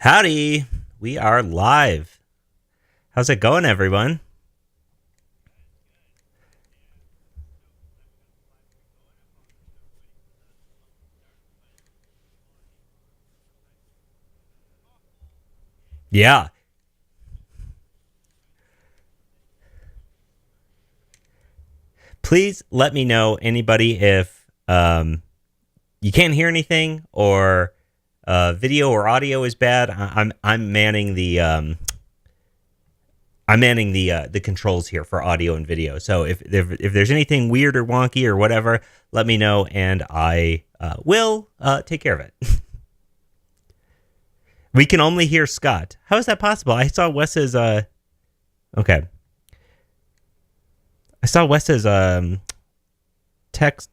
Howdy, we are live. How's it going, everyone? Yeah, please let me know, anybody, if you can't hear anything or video or audio is bad. I'm manning the controls here for audio and video. So if there's anything weird or wonky or whatever, let me know and I will take care of it. We can only hear Scott. How is that possible? I saw Wes's okay. I saw Wes's text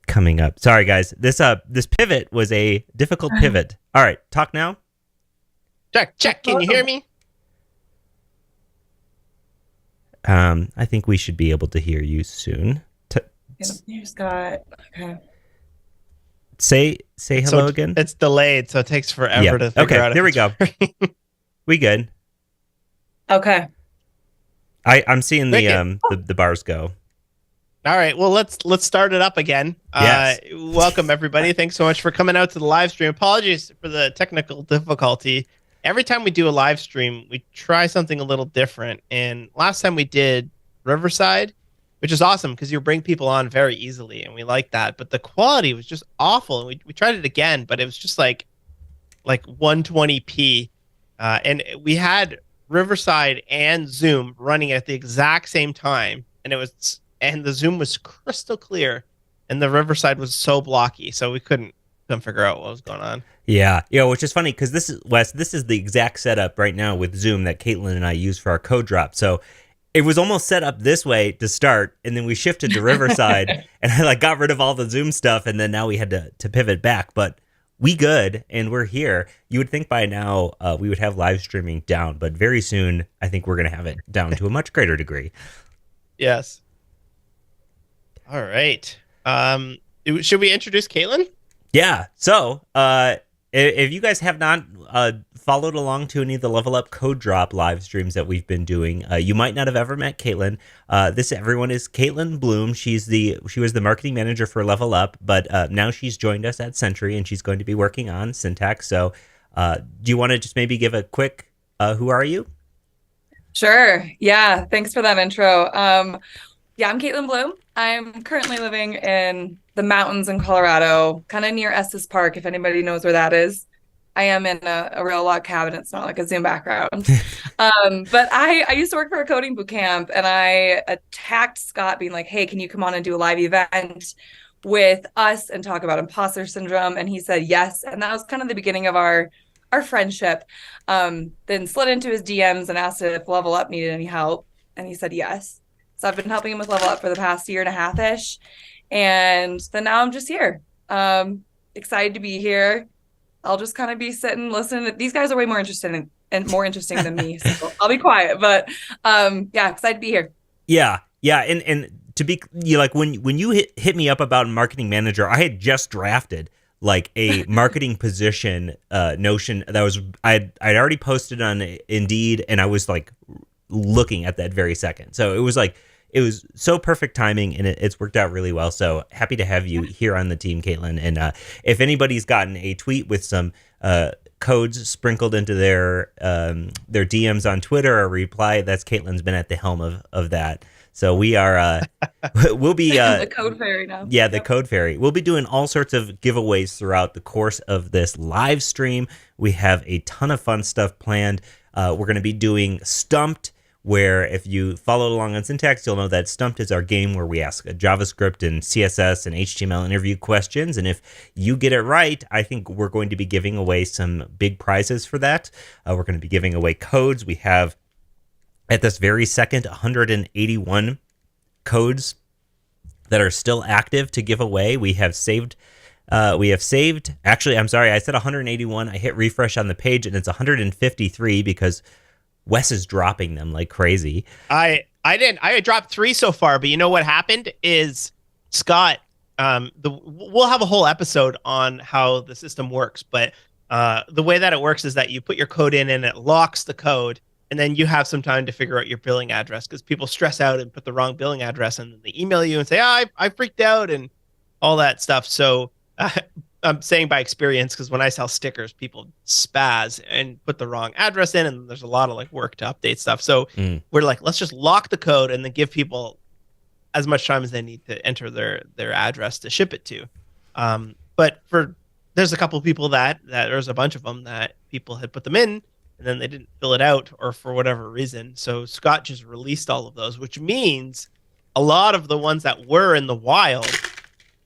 coming up. Sorry guys. This pivot was a difficult pivot. All right, talk now. Check. Can you hear me? I think we should be able to hear you soon. Here's Scott. Okay. Say hello again. It's delayed, so it takes forever to figure out. Okay, there we go. We good. Okay. I'm seeing the bars go. All right, well let's start it up again. Yes. Welcome everybody. Thanks so much for coming out to the live stream. Apologies for the technical difficulty. Every time we do a live stream, we try something a little different. And last time we did Riverside, which is awesome because you bring people on very easily, and we like that. But the quality was just awful. And we tried it again, but it was just like 120p. And we had Riverside and Zoom running at the exact same time, and the Zoom was crystal clear, and the Riverside was so blocky, so we couldn't figure out what was going on. Yeah, which is funny because this is the exact setup right now with Zoom that Caitlin and I use for our code drop. So it was almost set up this way to start, and then we shifted to Riverside, and I got rid of all the Zoom stuff, and then now we had to pivot back. But we good, and we're here. You would think by now we would have live streaming down, but very soon I think we're going to have it down to a much greater degree. Yes. All right. Should we introduce Caitlin? Yeah. So, if you guys have not followed along to any of the Level Up Code Drop live streams that we've been doing, you might not have ever met Caitlin. Everyone is Caitlin Bloom. She was the marketing manager for Level Up, but now she's joined us at Sentry, and she's going to be working on Syntax. So, do you want to just maybe give a quick who are you? Sure. Yeah. Thanks for that intro. Yeah, I'm Caitlin Bloom. I'm currently living in the mountains in Colorado, kind of near Estes Park, if anybody knows where that is. I am in a real log cabin. It's not like a Zoom background. But I used to work for a coding boot camp, and I attacked Scott being like, hey, can you come on and do a live event with us and talk about imposter syndrome? And he said yes. And that was kind of the beginning of our friendship. Then slid into his DMs and asked if Level Up needed any help. And he said yes. So I've been helping him with Level Up for the past year and a half-ish. And then now I'm just here. Excited to be here. I'll just kind of be sitting, listening. These guys are way more interesting than me. So I'll be quiet. But yeah, excited to be here. Yeah. And to be when you hit me up about marketing manager, I had just drafted like a marketing position notion that I'd already posted on Indeed, and I was like looking at that very second. So it was so perfect timing, and it's worked out really well. So happy to have you here on the team, Caitlin. And if anybody's gotten a tweet with some codes sprinkled into their DMs on Twitter or reply, that's Caitlin's been at the helm of that. So we are we'll be the code fairy now. Yeah, the code fairy. We'll be doing all sorts of giveaways throughout the course of this live stream. We have a ton of fun stuff planned. We're going to be doing Stumped, where if you followed along on Syntax, you'll know that Stumped is our game where we ask JavaScript and CSS and HTML interview questions. And if you get it right, I think we're going to be giving away some big prizes for that. We're going to be giving away codes. We have, at this very second, 181 codes that are still active to give away. We have saved. Actually, I'm sorry, I said 181. I hit refresh on the page, and it's 153 because Wes is dropping them like crazy. I didn't. I dropped 3 so far, but you know what happened is Scott. We'll have a whole episode on how the system works, but The way that it works is that you put your code in and it locks the code, and then you have some time to figure out your billing address, because people stress out and put the wrong billing address, and then they email you and say, I freaked out and all that stuff. So I'm saying by experience, because when I sell stickers, people spaz and put the wrong address in, and there's a lot of like work to update stuff. So we're like, let's just lock the code and then give people as much time as they need to enter their address to ship it to. But there's a couple of people that there's a bunch of them that people had put them in and then they didn't fill it out, or for whatever reason. So Scott just released all of those, which means a lot of the ones that were in the wild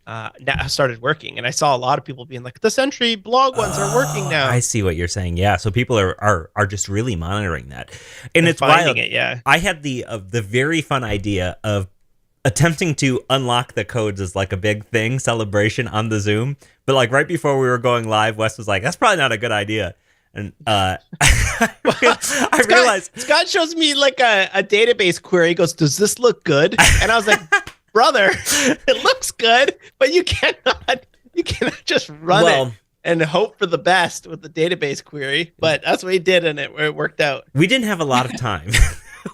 now started working. And I saw a lot of people being like, the Sentry blog ones are working now. I see what you're saying. Yeah. So people are just really monitoring that. And it's wild. Yeah. I had the very fun idea of attempting to unlock the codes as like a big thing, celebration on the Zoom. But like right before we were going live, Wes was like, that's probably not a good idea. And I realized Scott shows me like a database query. He goes, does this look good? And I was like, brother, it looks good, but you cannot just run it and hope for the best with the database query. But that's what he did, and it worked out. We didn't have a lot of time.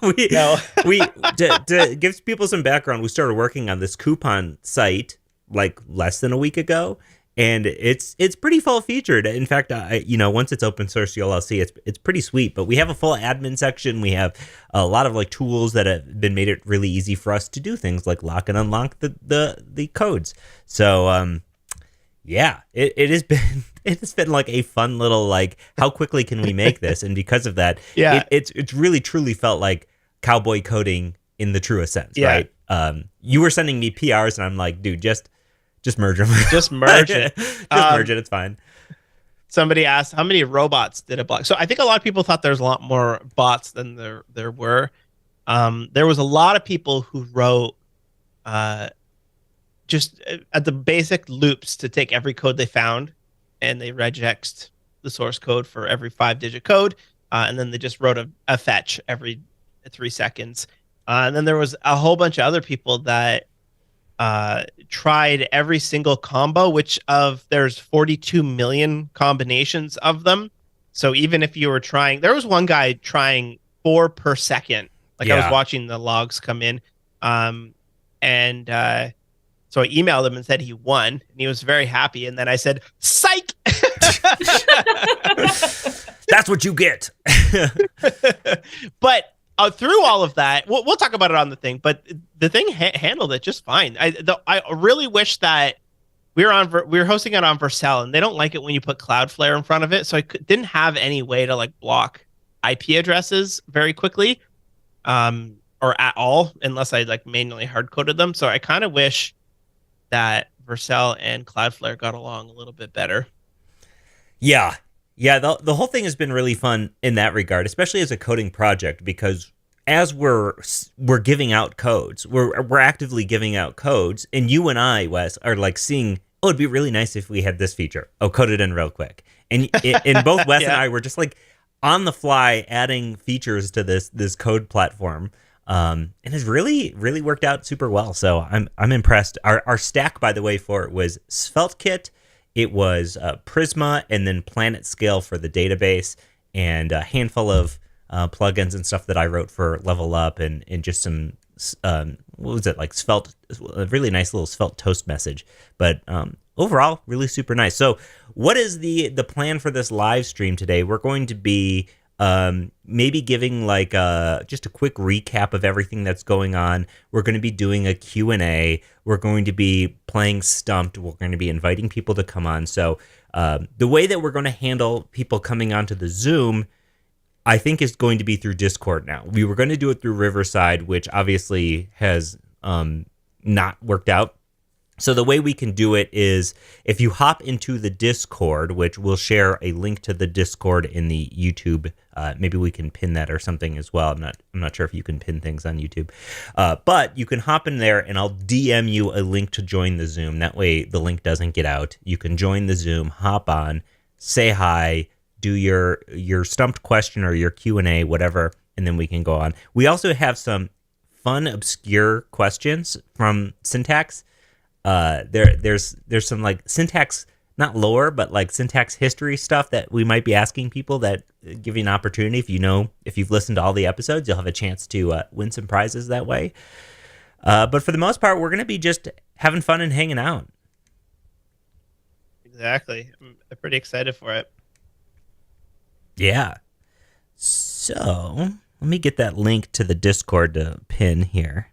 To give people some background, we started working on this coupon site like less than a week ago, and it's pretty full featured. In fact, once it's open source, you'll all see it's pretty sweet. But we have a full admin section. We have a lot of like tools that have been made it really easy for us to do things like lock and unlock the codes. So it has been like a fun little like, how quickly can we make this? And because of that, it's really truly felt like cowboy coding in the truest sense, right? You were sending me PRs and I'm like, dude, just merge them. Just merge it. Merge it. It's fine. Somebody asked, how many robots did it block? So I think a lot of people thought there's a lot more bots than there were. There was a lot of people who wrote just at the basic loops to take every code they found, and they regexed the source code for every 5-digit code, and then they just wrote a fetch every 3 seconds. And then there was a whole bunch of other people that tried every single combo, there's 42 million combinations of them. So even if you were trying, there was one guy trying 4 per second. I was watching the logs come in. So I emailed him and said he won, and he was very happy. And then I said, psych! That's what you get. But through all of that, we'll talk about it on the thing, but the thing handled it just fine. I really wish that we were hosting it on Vercel, and they don't like it when you put Cloudflare in front of it. So I didn't have any way to like block IP addresses very quickly, or at all, unless I like manually hard coded them. So I kind of wish that Vercel and Cloudflare got along a little bit better. Yeah. The whole thing has been really fun in that regard, especially as a coding project, because as we're giving out codes, we're actively giving out codes, and you and I, Wes, are like seeing, oh, it'd be really nice if we had this feature. Oh, code it in real quick. And both Wes and I were just like on the fly adding features to this code platform. And it's really, really worked out super well. So I'm impressed. Our stack, by the way, for it was SvelteKit, it was Prisma, and then Planet Scale for the database, and a handful of plugins and stuff that I wrote for Level Up, and just some what was it, like Svelte, a really nice little Svelte toast message. But overall, really super nice. So what is the plan for this live stream today? We're going to be maybe giving like just a quick recap of everything that's going on. We're going to be doing a Q&A. We're going to be playing Stumped. We're going to be inviting people to come on. So the way that we're going to handle people coming onto the Zoom, I think, is going to be through Discord now. We were going to do it through Riverside, which obviously has not worked out. So the way we can do it is if you hop into the Discord, which we'll share a link to the Discord in the YouTube. Maybe we can pin that or something as well. I'm not sure if you can pin things on YouTube. But you can hop in there, and I'll DM you a link to join the Zoom. That way the link doesn't get out. You can join the Zoom, hop on, say hi, do your Stumped question or your Q&A, whatever, and then we can go on. We also have some fun, obscure questions from Syntax. There's some like Syntax not lore, but like syntax history stuff that we might be asking people that give you an opportunity. If you've listened to all the episodes, you'll have a chance to win some prizes that way. But for the most part, we're going to be just having fun and hanging out. Exactly. I'm pretty excited for it. Yeah. So let me get that link to the Discord to pin here.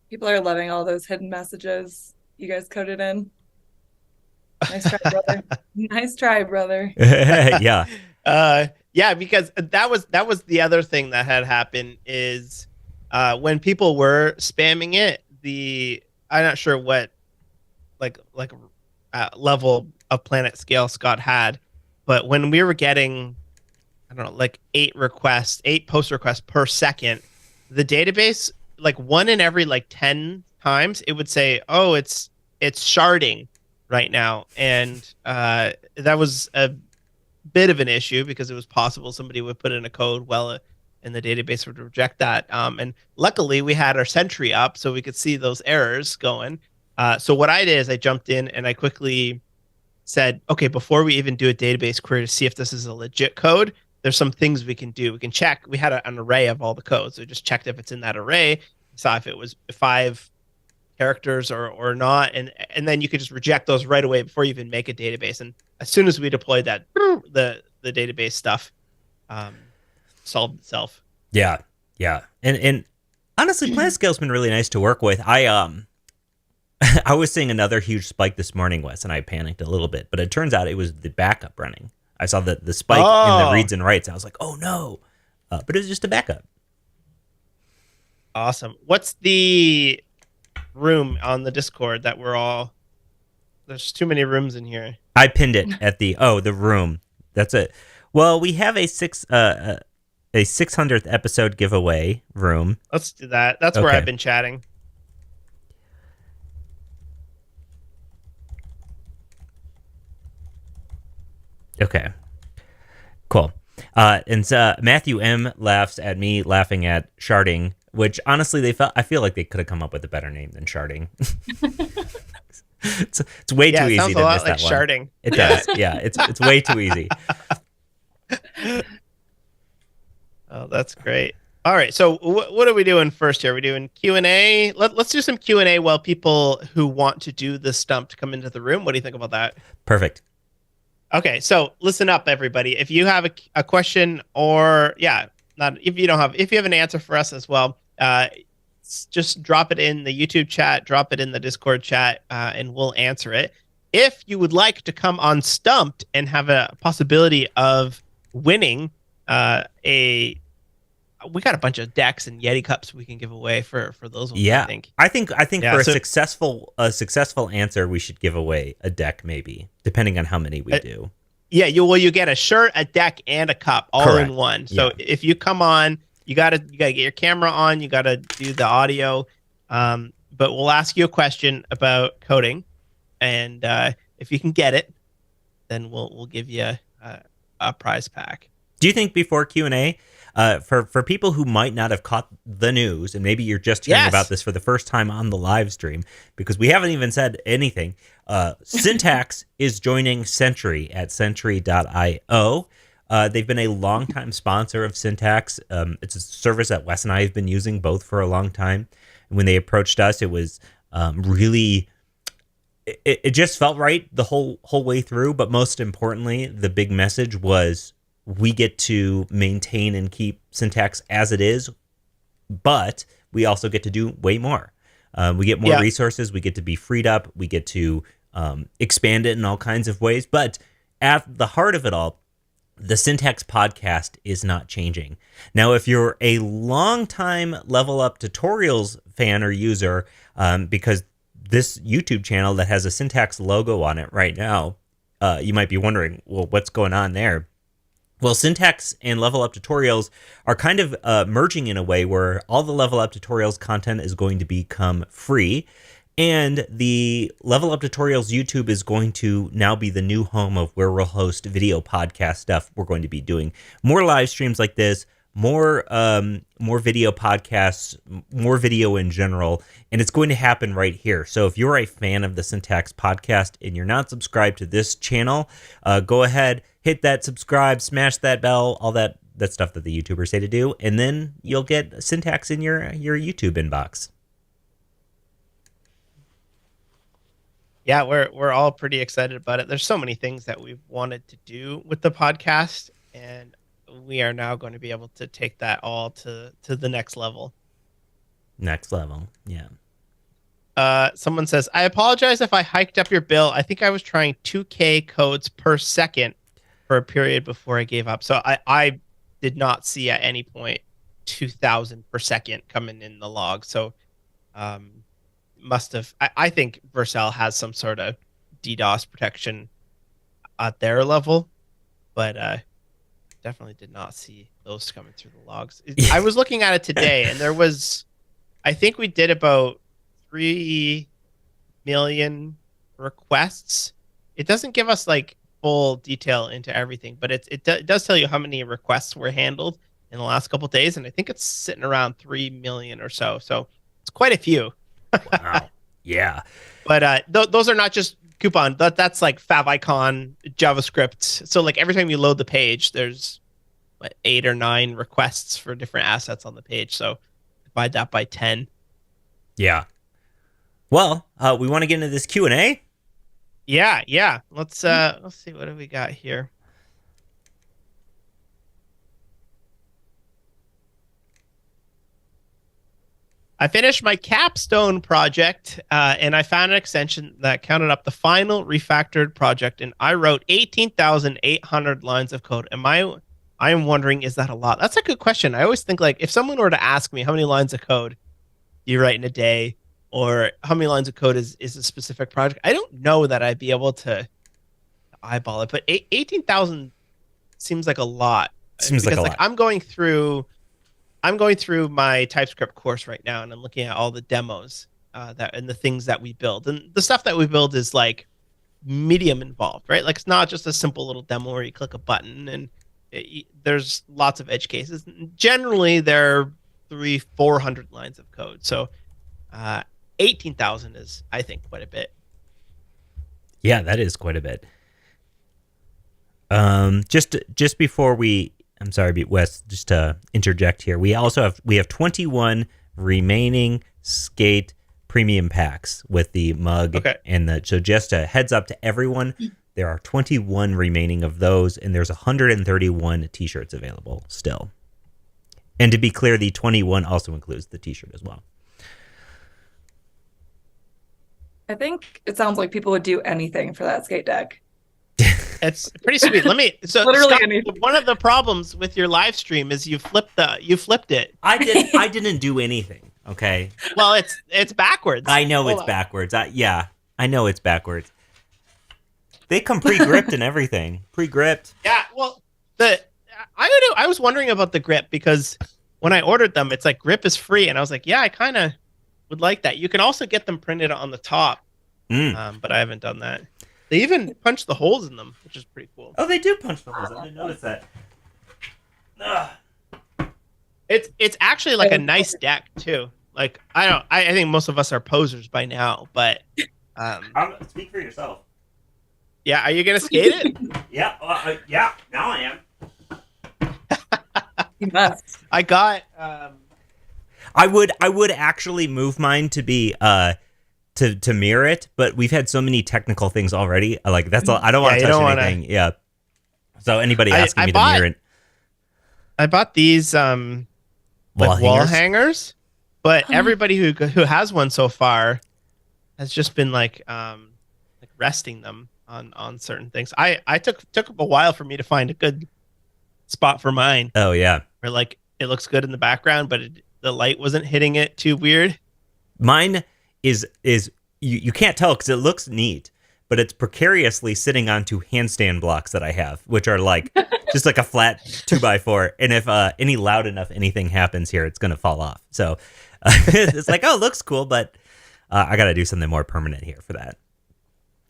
People are loving all those hidden messages you guys coded in. Nice try, brother. Nice try, brother. Yeah. Yeah, because that was the other thing that had happened is when people were spamming it, I'm not sure what level of planet scale Scott had, but when we were getting, I don't know, like 8 post requests per second, the database, like one in every like 10 times, it would say, oh, it's sharding right now. And that was a bit of an issue because it was possible somebody would put in a code and the database would reject that. And luckily we had our Sentry up so we could see those errors going. So what I did is I jumped in and I quickly said, okay, before we even do a database query to see if this is a legit code, there's some things we can do. We can check. We had an array of all the codes. So we just checked if it's in that array, saw if it was 5 characters or not, and then you could just reject those right away before you even make a database. And as soon as we deployed that, the database stuff solved itself. Yeah. And honestly, Planet Scale's been really nice to work with. I was seeing another huge spike this morning, Wes, and I panicked a little bit, but it turns out it was the backup running. I saw the spike in the reads and writes. I was like, oh no, but it was just a backup. Awesome. What's the room on the Discord that there's too many rooms in here. I pinned it at the room. That's it. Well, we have a 600th episode giveaway room. Let's do that. That's where I've been chatting. Okay. Cool. And Matthew M laughs at me laughing at sharding, which honestly I feel like they could have come up with a better name than sharding. it's way too easy to miss that one. It sounds a lot like sharding. It does. Yeah, it's way too easy. Oh, that's great. All right, so what are we doing first here? Are we doing Q&A? Let's do some Q&A while people who want to do the Stumped come into the room. What do you think about that? Perfect. Okay, so listen up, everybody. If you have a question or if you have an answer for us as well, just drop it in the YouTube chat, drop it in the Discord chat, and we'll answer it. If you would like to come on Stumped and have a possibility of winning we got a bunch of decks and Yeti cups we can give away for those ones. Yeah, I think yeah, for a successful answer, we should give away a deck, maybe depending on how many we do. Yeah, you get a shirt, a deck, and a cup all Correct. in one. So if you come on, you gotta get your camera on, you gotta do the audio, but we'll ask you a question about coding, and if you can get it, then we'll give you a prize pack. Do you think before Q&A, for people who might not have caught the news, and maybe you're just hearing about this for the first time on the live stream, because we haven't even said anything, Syntax is joining Sentry at Sentry.io. They've been a longtime sponsor of Syntax. It's a service that Wes and I have been using both for a long time. And when they approached us, it was really... It just felt right the whole way through, but most importantly, the big message was we get to maintain and keep Syntax as it is, but we also get to do way more. We get more resources, we get to be freed up, we get to expand it in all kinds of ways, but at the heart of it all, the Syntax podcast is not changing. Now, if you're a long-time Level Up Tutorials fan or user, because this YouTube channel that has a Syntax logo on it right now, you might be wondering, well, what's going on there? Well, Syntax and Level Up Tutorials are kind of merging in a way where all the Level Up Tutorials content is going to become free, and the Level Up Tutorials YouTube is going to now be the new home of where we'll host video podcast stuff. We're going to be doing more live streams like this, more video podcasts, more video in general, and it's going to happen right here. So if you're a fan of the Syntax podcast and you're not subscribed to this channel, go ahead, hit that subscribe, smash that bell, all that stuff that the YouTubers say to do, and then you'll get Syntax in your YouTube inbox. Yeah, we're all pretty excited about it. There's so many things that we've wanted to do with the podcast, and we are now going to be able to take that all to the next level. Next level, yeah. Someone says, I apologize if I hiked up your bill. I think I was trying 2K codes per second for a period before I gave up. So I did not see at any point 2,000 per second coming in the log. So must have. I think Vercel has some sort of DDoS protection at their level, but definitely did not see those coming through the logs. I was looking at it today, and there was, I think we did about 3 million requests. It doesn't give us like full detail into everything, but it does tell you how many requests were handled in the last couple of days, and I think it's sitting around 3 million or so. So it's quite a few. Wow. Yeah. But those are not just coupon. That's like favicon JavaScript. So like every time you load the page, there's 8 or 9 requests for different assets on the page. So divide that by 10. Yeah. Well, we want to get into this Q&A. Yeah. Let's see, what do we got here? I finished my capstone project, and I found an extension that counted up the final refactored project, and I wrote 18,800 lines of code. I am wondering, is that a lot? That's a good question. I always think, like, if someone were to ask me how many lines of code you write in a day, or how many lines of code is a specific project, I don't know that I'd be able to eyeball it. But 18,000 seems like a lot. Seems like a lot. I'm going through my TypeScript course right now, and I'm looking at all the demos and the things that we build. And the stuff that we build is like medium involved, right? Like it's not just a simple little demo where you click a button, and there's lots of edge cases. Generally, they're 300-400 lines of code. So 18,000 is, I think, quite a bit. Yeah, that is quite a bit. Just before I'm sorry, Wes, just to interject here. We have 21 remaining Skate premium packs with the mug. Okay. So just a heads up to everyone, there are 21 remaining of those, and there's 131 t-shirts available still. And to be clear, the 21 also includes the t-shirt as well. I think it sounds like people would do anything for that skate deck. It's pretty sweet. Literally Scott, one of the problems with your live stream is you flipped it. I didn't do anything. Okay. Well, it's backwards. I know it's backwards. I know it's backwards. They come pre-gripped and everything. Pre-gripped. Yeah. Well, I was wondering about the grip, because when I ordered them, it's like grip is free, and I was like, yeah, I kind of would like that. You can also get them printed on the top, but I haven't done that. They even punch the holes in them, which is pretty cool. Oh, they do punch the holes. I didn't notice that. It's actually like a nice deck too. Like I think most of us are posers by now, but speak for yourself. Yeah, are you gonna skate it? Yeah, yeah. Now I am. You must. I got. I would actually move mine to be to mirror it, but we've had so many technical things already. Like that's all. I don't want to touch anything. Yeah. So anybody asking me to mirror it, I bought these wall hangers, but everybody who has one so far has just been like resting them on certain things. I took a while for me to find a good spot for mine. Oh yeah. Where like it looks good in the background, but the light wasn't hitting it too weird. Mine is you can't tell because it looks neat, but it's precariously sitting onto handstand blocks that I have, which are like just like a flat 2x4. And if any loud enough anything happens here, it's gonna fall off. So it's like, oh, it looks cool, but I got to do something more permanent here for that.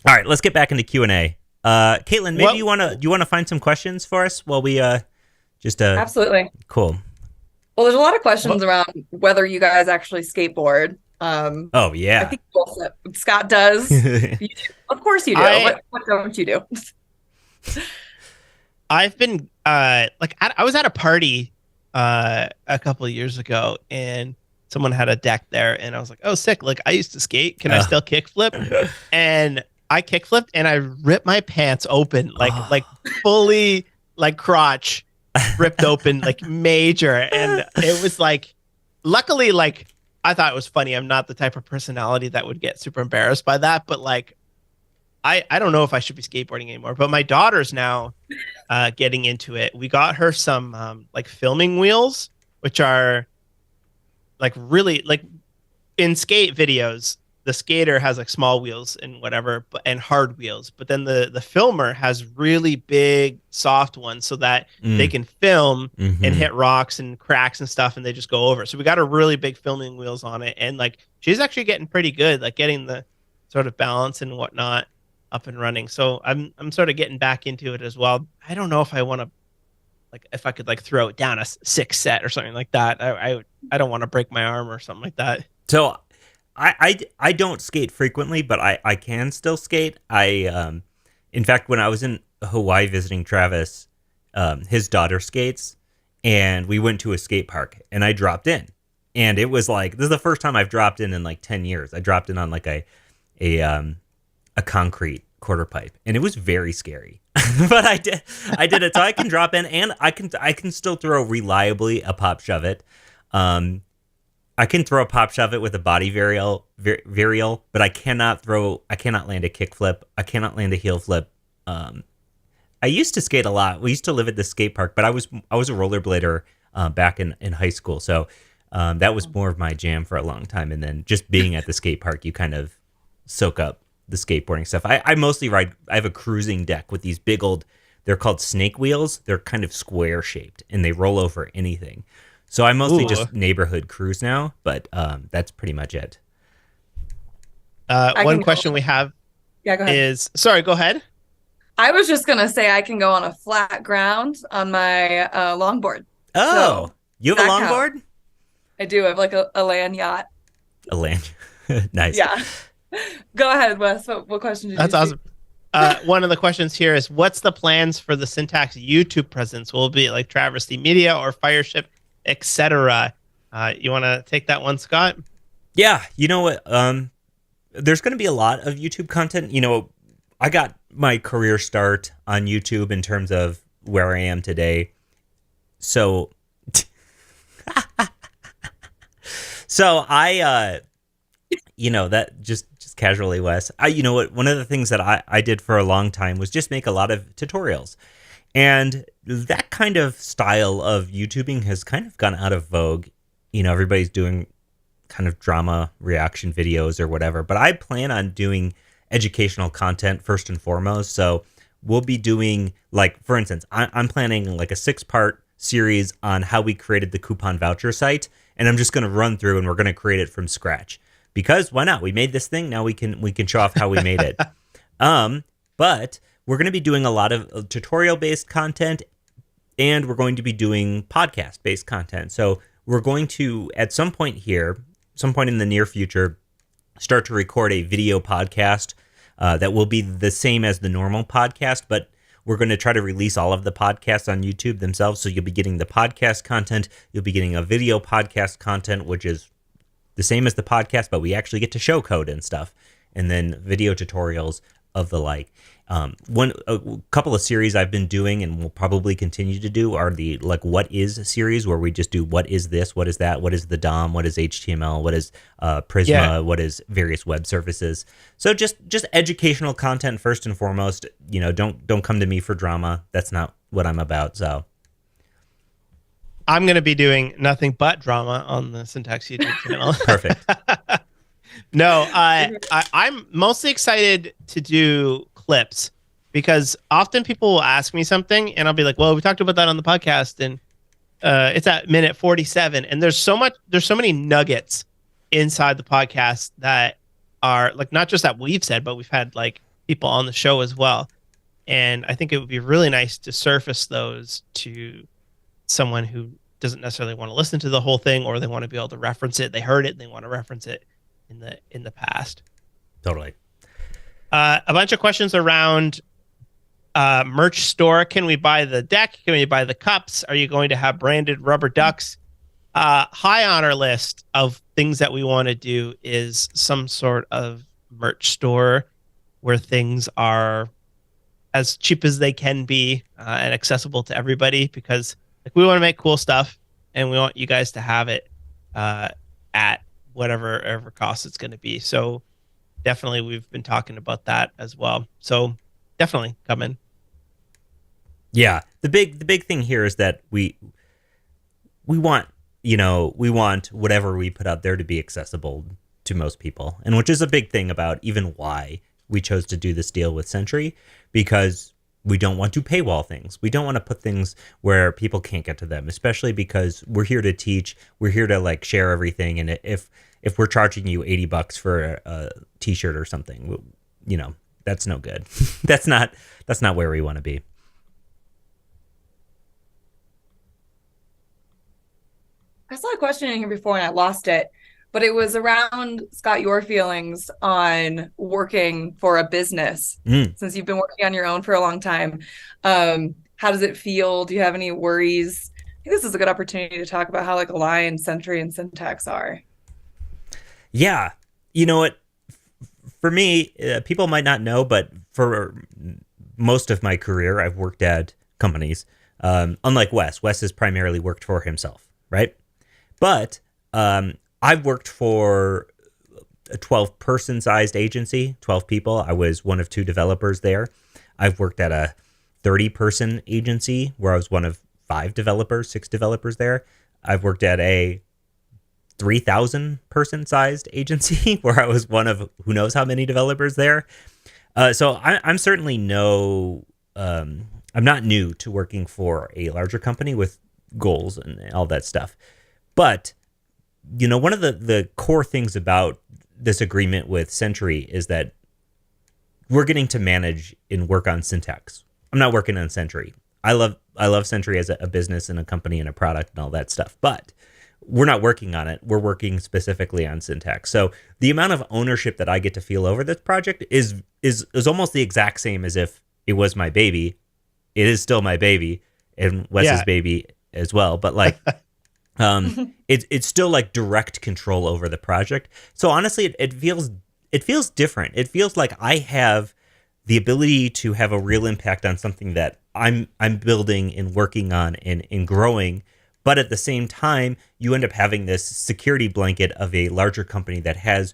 All right, let's get back into Q&A. Caitlin, maybe you want to find some questions for us while we just absolutely cool. Well, there's a lot of questions What? around whether you guys actually skateboard. Oh I yeah. think both Scott does. You do. Of course you do. I What don't you do? I've been I was at a party a couple of years ago, and someone had a deck there, and I was like, oh sick, like I used to skate, can I still kickflip? And I kickflipped and I ripped my pants open, like fully, like crotch ripped open, like major. And it was like, luckily, like I thought it was funny. I'm not the type of personality that would get super embarrassed by that, but like I don't know if I should be skateboarding anymore. But my daughter's now getting into it. We got her some like filming wheels, which are like really like in skate videos, the skater has like small wheels and whatever, but and hard wheels. But then the filmer has really big soft ones so that they can film and hit rocks and cracks and stuff, and they just go over. So we got a really big filming wheels on it, and like she's actually getting pretty good, like getting the sort of balance and whatnot up and running. So I'm sort of getting back into it as well. I don't know if I want to, like if I could like throw it down a 6 set or something like that. I don't want to break my arm or something like that. So I don't skate frequently, but I can still skate. In fact, when I was in Hawaii visiting Travis, his daughter skates, and we went to a skate park, and I dropped in, and it was like, this is the first time I've dropped in like 10 years. I dropped in on like a concrete quarter pipe, and it was very scary. But I did it. So I can drop in, and I can still throw reliably a pop shove it. I can throw a pop shove it with a body varial, but I cannot land a kick flip. I cannot land a heel flip. I used to skate a lot. We used to live at the skate park, but I was a rollerblader back in high school. So that was more of my jam for a long time. And then just being at the skate park, you kind of soak up the skateboarding stuff. I mostly ride. I have a cruising deck with these big old, they're called snake wheels. They're kind of square shaped, and they roll over anything. So I mostly just neighborhood cruise now, but that's pretty much it. One question we have go ahead. is, sorry, go ahead. I was just going to say I can go on a flat ground on my longboard. Oh, so you have a longboard? Counts. I do. I have like a land yacht. A land. Nice. Yeah. Go ahead, Wes. What question did you That's awesome. One of the questions here is, what's the plans for the Syntax YouTube presence? Will it be like Travesty Media or Fireship, etc.? You want to take that one, Scott? Yeah. You know what? There's going to be a lot of YouTube content. You know, I got my career start on YouTube in terms of where I am today. So, I, you know, that just casually, Wes, you know what, one of the things that I did for a long time was just make a lot of tutorials. And that kind of style of YouTubing has kind of gone out of vogue. You know, everybody's doing kind of drama reaction videos or whatever, but I plan on doing educational content first and foremost. So we'll be doing, like, for instance, I'm planning like a 6-part series on how we created the coupon voucher site. And I'm just going to run through, and we're going to create it from scratch. Because why not? We made this thing. Now we can show off how we made it. But we're going to be doing a lot of tutorial-based content, and we're going to be doing podcast-based content. So we're going to, at some point in the near future, start to record a video podcast that will be the same as the normal podcast, but we're going to try to release all of the podcasts on YouTube themselves. So you'll be getting the podcast content. You'll be getting a video podcast content, which is the same as the podcast, but we actually get to show code and stuff. And then video tutorials of the like. A couple of series I've been doing and will probably continue to do are the like what is series, where we just do what is this, what is that, what is the DOM, what is HTML, what is Prisma, what is various web services. So just educational content first and foremost. You know, don't come to me for drama. That's not what I'm about. So I'm going to be doing nothing but drama on the Syntax YouTube channel. Perfect. No, I'm mostly excited to do clips, because often people will ask me something and I'll be like, well, we talked about that on the podcast, and it's at minute 47. And there's so many nuggets inside the podcast that are like, not just that we've said, but we've had like people on the show as well. And I think it would be really nice to surface those to someone who doesn't necessarily want to listen to the whole thing, or they want to be able to reference it. They heard it and they want to reference it in the past. Totally. A bunch of questions around merch store. Can we buy the deck? Can we buy the cups? Are you going to have branded rubber ducks? High on our list of things that we want to do is some sort of merch store where things are as cheap as they can be and accessible to everybody, because like, we want to make cool stuff and we want you guys to have it at whatever cost it's going to be. So definitely we've been talking about that as well. So definitely come in. Yeah. The big thing here is that we want, we want whatever we put out there to be accessible to most people. And which is a big thing about even why we chose to do this deal with Sentry, because we don't want to paywall things. We don't want to put things where people can't get to them, especially because we're here to teach. We're here to like share everything. And if we're charging you $80 for a t-shirt or something, that's no good. That's not where we want to be. I saw a question in here before and I lost it, but it was around, Scott, your feelings on working for a business since you've been working on your own for a long time. How does it feel? Do you have any worries? I think this is a good opportunity to talk about how like aligned Sentry and Syntax are. Yeah. You know what? For me, people might not know, but for most of my career, I've worked at companies. Unlike Wes. Wes has primarily worked for himself, right? But I've worked for a 12-person sized agency, 12 people. I was one of 2 developers there. I've worked at a 30-person agency where I was one of 6 developers there. I've worked at a 3,000-person sized agency where I was one of who knows how many developers there. So I'm certainly I'm not new to working for a larger company with goals and all that stuff. But, one of the core things about this agreement with Sentry is that we're getting to manage and work on Syntax. I'm not working on Sentry. I love Sentry as a business and a company and a product and all that stuff, but we're not working on it. We're working specifically on Syntax. So the amount of ownership that I get to feel over this project is almost the exact same as if it was my baby. It is still my baby and Wes's baby as well, but like it's still like direct control over the project. So honestly, it feels different. It feels like I have the ability to have a real impact on something that I'm building and working on and growing. But at the same time, you end up having this security blanket of a larger company that has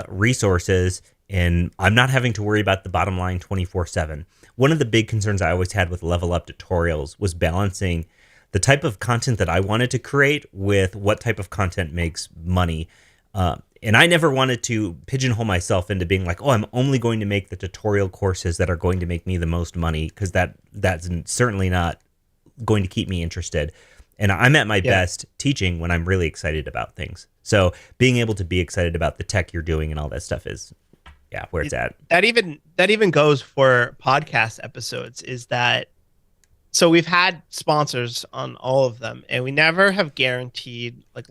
resources, and I'm not having to worry about the bottom line 24/7. One of the big concerns I always had with Level Up tutorials was balancing the type of content that I wanted to create with what type of content makes money. And I never wanted to pigeonhole myself into being like, oh, I'm only going to make the tutorial courses that are going to make me the most money, because that's certainly not going to keep me interested. And I'm at my best teaching when I'm really excited about things. So being able to be excited about the tech you're doing and all that stuff is, where it's at. That even goes for podcast episodes, is that, so we've had sponsors on all of them, and we never have guaranteed like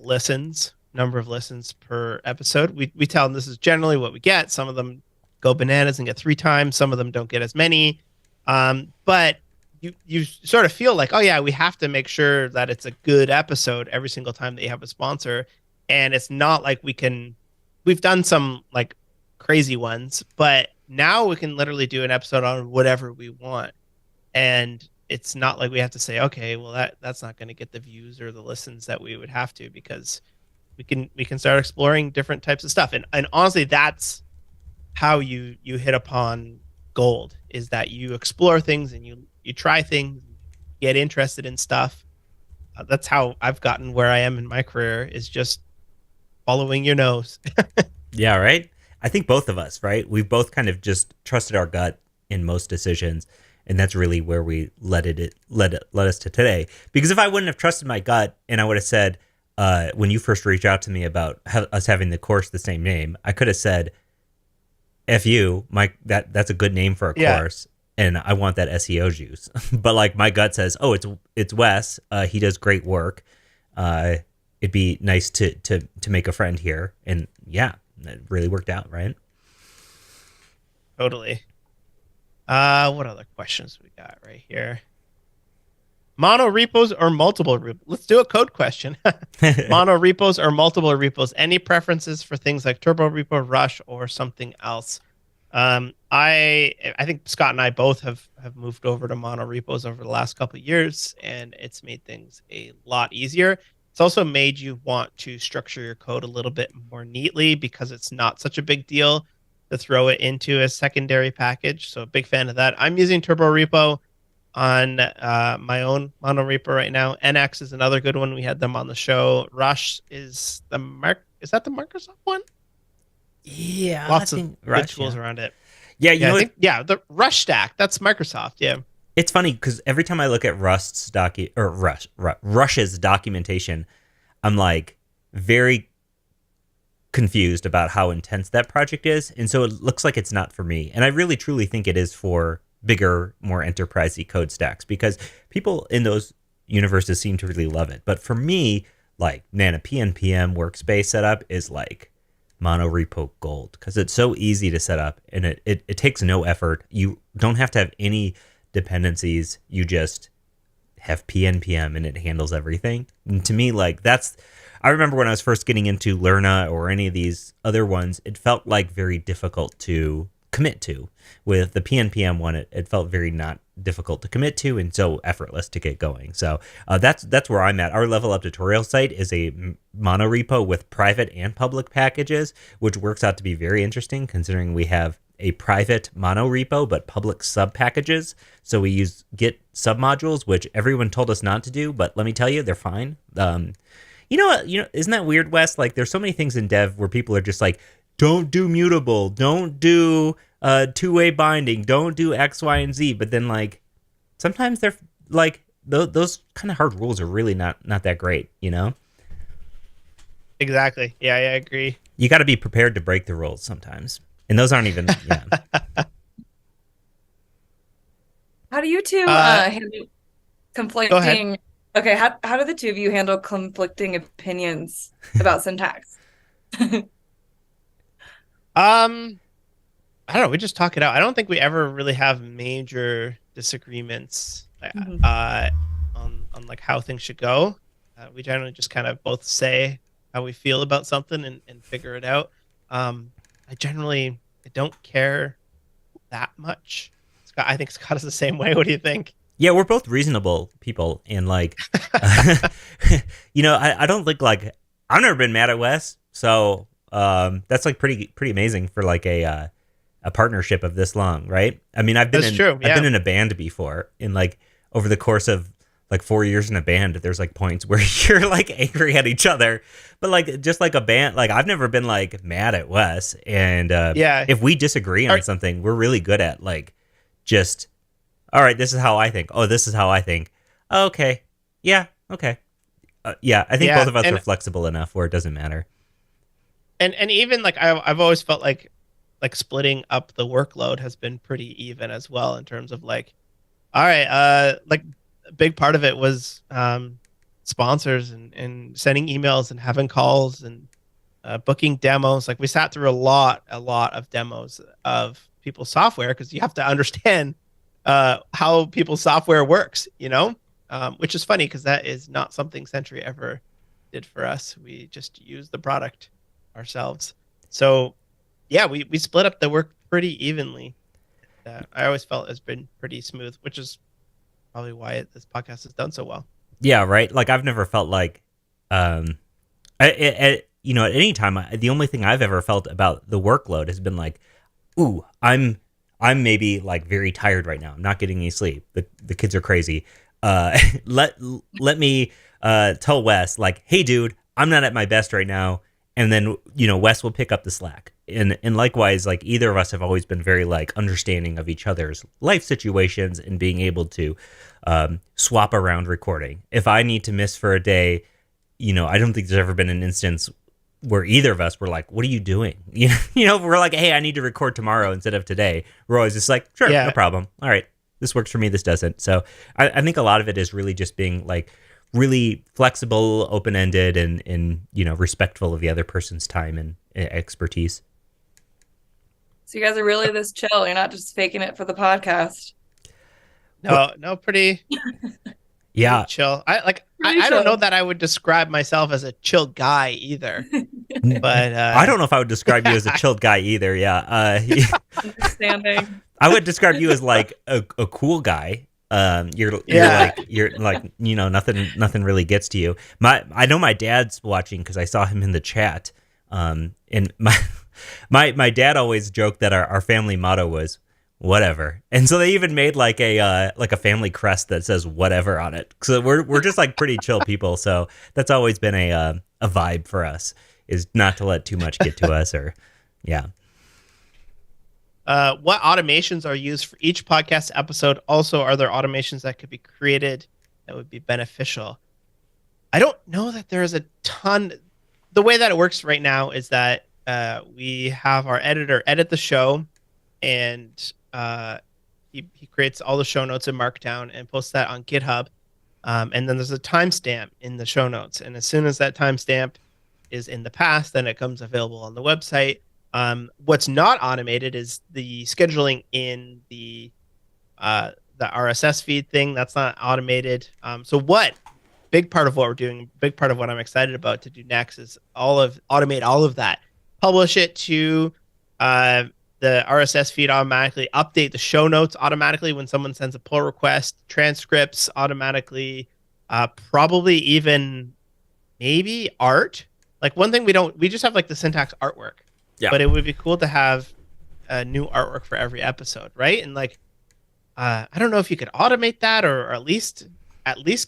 number of listens per episode. We tell them this is generally what we get. Some of them go bananas and get 3 times. Some of them don't get as many. But you sort of feel like, oh yeah, we have to make sure that it's a good episode every single time that you have a sponsor. And it's not like we've done some like crazy ones, but now we can literally do an episode on whatever we want. And it's not like we have to say, okay, well that's not going to get the views or the listens that we would have to, because we can start exploring different types of stuff. And honestly, that's how you hit upon gold, is that you explore things and you try things, get interested in stuff. That's how I've gotten where I am in my career, is just following your nose. Yeah, right? I think both of us, right? We've both kind of just trusted our gut in most decisions. And that's really where we led us to today. Because if I wouldn't have trusted my gut and I would have said, when you first reached out to me about us having the course the same name, I could have said, F you, that's a good name for a course, and I want that SEO juice. But like my gut says, oh, it's Wes. He does great work. it'd be nice to make a friend here. And yeah, it really worked out, right? Totally. What other questions we got right here? Mono repos or multiple repos? Let's do a code question. Mono repos or multiple repos? Any preferences for things like Turbo Repo, Rush, or something else? I think Scott and I both have moved over to mono repos over the last couple of years, and it's made things a lot easier. It's also made you want to structure your code a little bit more neatly because it's not such a big deal to throw it into a secondary package. So a big fan of that. I'm using Turbo Repo on my own mono repo right now. NX is another good one. We had them on the show. Rush is the the Microsoft one? Yeah, Lots of good tools around it. Yeah, you know, the Rush stack. That's Microsoft. Yeah, it's funny because every time I look at Rush's documentation, I'm like very confused about how intense that project is, and so it looks like it's not for me. And I really truly think it is for bigger, more enterprisey code stacks because people in those universes seem to really love it. But for me, like, man, a PNPM workspace setup is like mono repo gold because it's so easy to set up and it takes no effort. You don't have to have any dependencies. You just have PNPM and it handles everything. And to me, like, I remember when I was first getting into Lerna or any of these other ones, it felt like very difficult to commit to. With the PNPM one, it felt very not difficult to commit to and so effortless to get going. So that's where I'm at. Our Level Up tutorial site is a mono repo with private and public packages, which works out to be very interesting considering we have a private mono repo but public sub packages. So we use Git submodules, which everyone told us not to do, but let me tell you, they're fine. You know, isn't that weird, Wes? Like, there's so many things in dev where people are just like, don't do mutable, don't do two-way binding, don't do X, Y, and Z. But then, like, sometimes they're like those kind of hard rules are really not that great, you know? Exactly. Yeah, I agree. You got to be prepared to break the rules sometimes, and those aren't even. Yeah. How do you two handle conflicting? Okay, how do the two of you handle conflicting opinions about syntax? I don't know. We just talk it out. I don't think we ever really have major disagreements on like how things should go. We generally just kind of both say how we feel about something and figure it out. I don't care that much. Scott, I think Scott is the same way. What do you think? Yeah, we're both reasonable people, and like, you know, I don't think like I've never been mad at Wes, so that's like pretty amazing for like a partnership of this long, right? I mean, I've been in a band before, and like over the course of like 4 years in a band, there's like points where you're like angry at each other, but like just like a band, like I've never been like mad at Wes, and if we disagree on something, we're really good at like just, all right, this is how I think. Oh, this is how I think. Okay, yeah, okay, yeah. I think both of us are flexible enough where it doesn't matter. And even like I've always felt like splitting up the workload has been pretty even as well in terms of like, all right, like a big part of it was sponsors and sending emails and having calls and booking demos. Like we sat through a lot of demos of people's software because you have to understand how people's software works, you know, which is funny because that is not something Sentry ever did for us. We just use the product ourselves. So yeah, we split up the work pretty evenly. I always felt it's been pretty smooth, which is probably why this podcast has done so well. Yeah, right. Like I've never felt like, you know, at any time, the only thing I've ever felt about the workload has been like, ooh, I'm maybe like very tired right now. I'm not getting any sleep. The kids are crazy. Let me tell Wes like, hey, dude, I'm not at my best right now. And then, you know, Wes will pick up the slack. And likewise, like either of us have always been very like understanding of each other's life situations and being able to swap around recording. If I need to miss for a day, you know, I don't think there's ever been an instance where either of us were like, what are you doing? You know, we're like, hey, I need to record tomorrow instead of today. We're always just like, sure, no problem. All right, this works for me, this doesn't. So I think a lot of it is really just being like really flexible, open-ended, and respectful of the other person's time and expertise. So you guys are really this chill. You're not just faking it for the podcast. No, pretty Yeah. chill. I Pretty don't know chill. that I would describe myself as a chill guy either. But I don't know if I would describe you as a chilled guy either. Yeah. Understanding. I would describe you as like a cool guy. You're like nothing really gets to you. I know my dad's watching because I saw him in the chat. And my dad always joked that our family motto was whatever, and so they even made like a family crest that says whatever on it. So we're just like pretty chill people. So that's always been a vibe for us, is not to let too much get to us, or yeah. What automations are used for each podcast episode? Also, are there automations that could be created that would be beneficial? I don't know that there is a ton. The way that it works right now is that we have our editor edit the show, and he creates all the show notes in Markdown and posts that on GitHub. And then there's a timestamp in the show notes. And as soon as that timestamp is in the past, then it comes available on the website. What's not automated is the scheduling in the RSS feed thing. That's not automated. So big part of what we're doing, big part of what I'm excited about to do next is automate all of that. Publish it to the RSS feed automatically, update the show notes automatically when someone sends a pull request, transcripts automatically, probably even maybe art. Like one thing we just have like the Syntax artwork. Yeah. But it would be cool to have a new artwork for every episode, right? And like, I don't know if you could automate that, or at least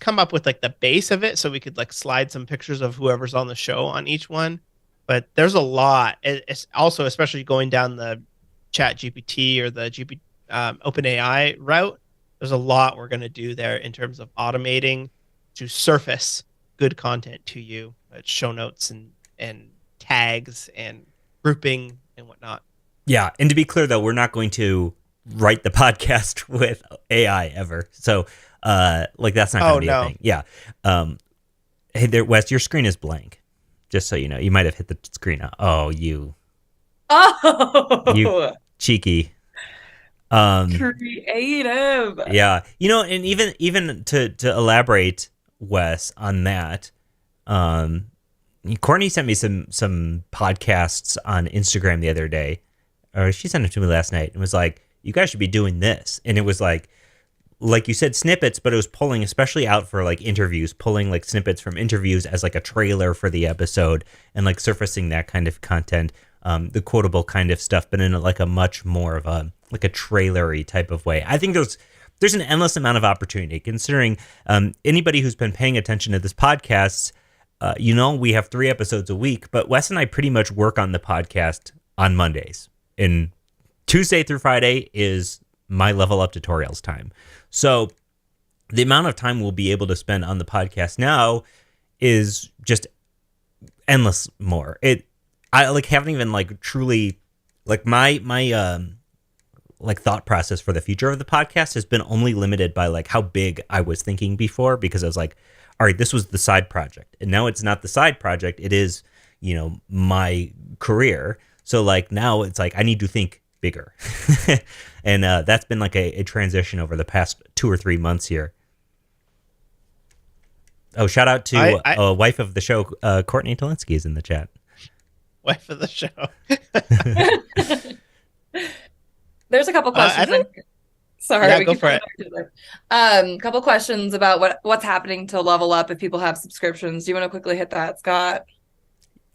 come up with like the base of it, so we could like slide some pictures of whoever's on the show on each one. But there's a lot. It's also, especially going down the Chat GPT or the OpenAI route, there's a lot we're going to do there in terms of automating to surface good content to you, show notes and tags and grouping and whatnot. Yeah, and to be clear though, we're not going to write the podcast with AI ever. So that's not going to be a thing. Yeah. Hey there, Wes, your screen is blank. Just so you know, you might have hit the screen. Oh, you cheeky. Creative. Yeah, and even to elaborate, Wes, on that, Courtney sent me some podcasts on Instagram the other day, or she sent it to me last night, and was like, "You guys should be doing this." And it was like you said, snippets, but it was pulling especially out for like interviews, pulling like snippets from interviews as like a trailer for the episode, and like surfacing that kind of content, the quotable kind of stuff, but in like a much more of a like a trailery type of way. I think there's an endless amount of opportunity, considering anybody who's been paying attention to this podcast. We have 3 episodes a week, but Wes and I pretty much work on the podcast on Mondays, and Tuesday through Friday is my level up tutorials time. So the amount of time we'll be able to spend on the podcast now is just endless more. I like haven't even like truly like my like thought process for the future of the podcast has been only limited by like how big I was thinking before, because I was like, all right, this was the side project, and now it's not the side project. It is, my career. So like now it's like I need to think bigger. And that's been like a transition over the past 2 or 3 months here. Oh, shout out to wife of the show, Courtney Talinsky is in the chat. Wife of the show. There's a couple questions. Sorry, yeah, go for it. Couple questions about what's happening to level up if people have subscriptions. Do you want to quickly hit that, Scott?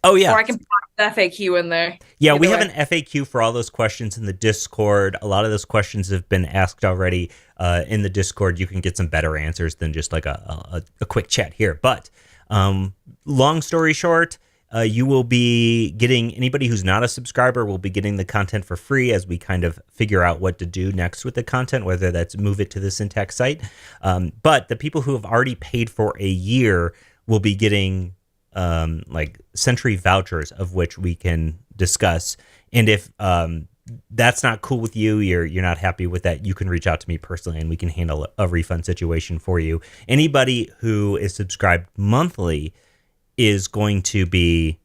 Oh, yeah. Or I can pop the FAQ in there. Yeah, we have an FAQ for all those questions in the Discord. A lot of those questions have been asked already in the Discord. You can get some better answers than just like a quick chat here. But long story short, you will be getting, anybody who's not a subscriber will be getting the content for free as we kind of figure out what to do next with the content, whether that's move it to the Syntax site. But the people who have already paid for a year will be getting like Sentry vouchers, of which we can discuss. And if that's not cool with you, you're not happy with that, you can reach out to me personally and we can handle a refund situation for you. Anybody who is subscribed monthly is going to be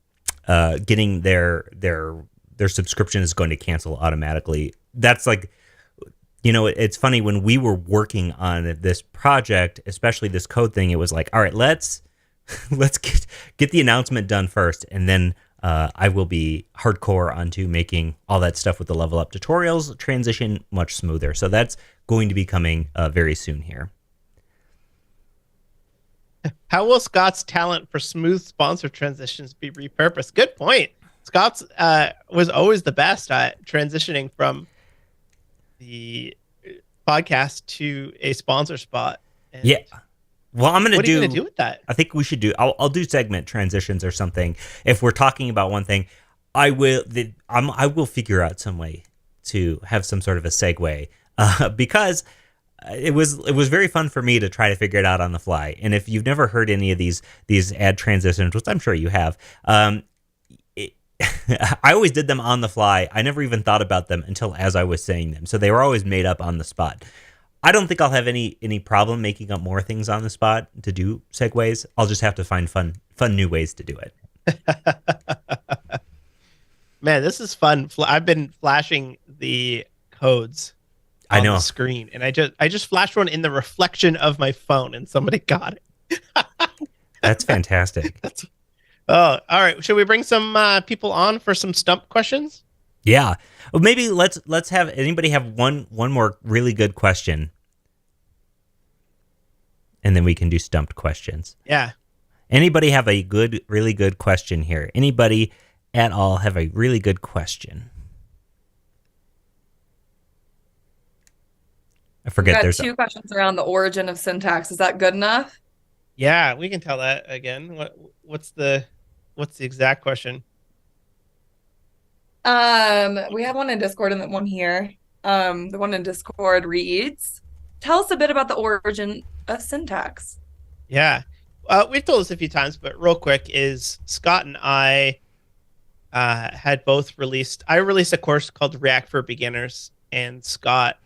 getting their subscription is going to cancel automatically. That's like, it's funny, when we were working on this project, especially this code thing, it was like, all right, let's get the announcement done first, and then I will be hardcore onto making all that stuff with the level up tutorials transition much smoother. So that's going to be coming very soon here. How will Scott's talent for smooth sponsor transitions be repurposed? Good point. Scott's was always the best at transitioning from the podcast to a sponsor spot. And yeah. Well, I'm gonna what are you gonna do with that? I think we should do. I'll do segment transitions or something. If we're talking about one thing, I will figure out some way to have some sort of a segue because it was very fun for me to try to figure it out on the fly. And if you've never heard any of these ad transitions, which I'm sure you have, I always did them on the fly. I never even thought about them until as I was saying them. So they were always made up on the spot. I don't think I'll have any problem making up more things on the spot to do segues. I'll just have to find fun new ways to do it. Man, this is fun. I've been flashing the codes on the screen, and I just flashed one in the reflection of my phone, and somebody got it. That's fantastic. Oh, all right. Should we bring some people on for some stump questions? Yeah. Well, maybe let's have anybody have one more really good question, and then we can do stumped questions. Yeah. Anybody have a really good question here? Anybody at all have a really good question? I forget. There's two questions around the origin of syntax. Is that good enough? Yeah, we can tell that again. What's the exact question? We have one in Discord and then one here. The one in Discord reads, tell us a bit about the origin of syntax. Yeah. We've told this a few times, but real quick is Scott and I had both released. I released a course called React for Beginners, and Scott,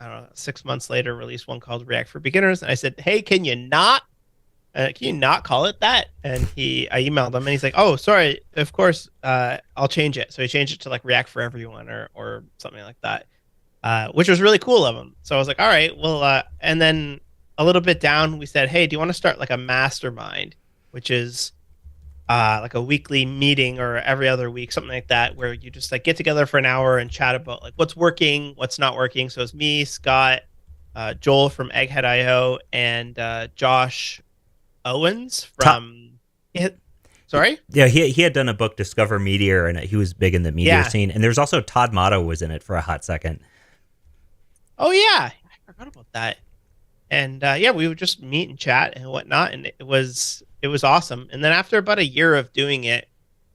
I don't know, 6 months later released one called React for Beginners. And I said, hey, can you not call it that? And I emailed him and he's like, oh, sorry, of course, I'll change it. So he changed it to like React for Everyone or something like that, which was really cool of him. So I was like, all right, well, and then a little bit down, we said, hey, do you want to start like a mastermind, which is like a weekly meeting or every other week, something like that, where you just like get together for an hour and chat about like what's working, what's not working. So it's me, Scott, Joel from Egghead.io, and Josh Owens from sorry? Yeah, he had done a book, Discover Meteor, and he was big in the meteor scene. And there's also Todd Motto was in it for a hot second. Oh yeah, I forgot about that. And yeah, we would just meet and chat and whatnot, and it was awesome. And then after about a year of doing it,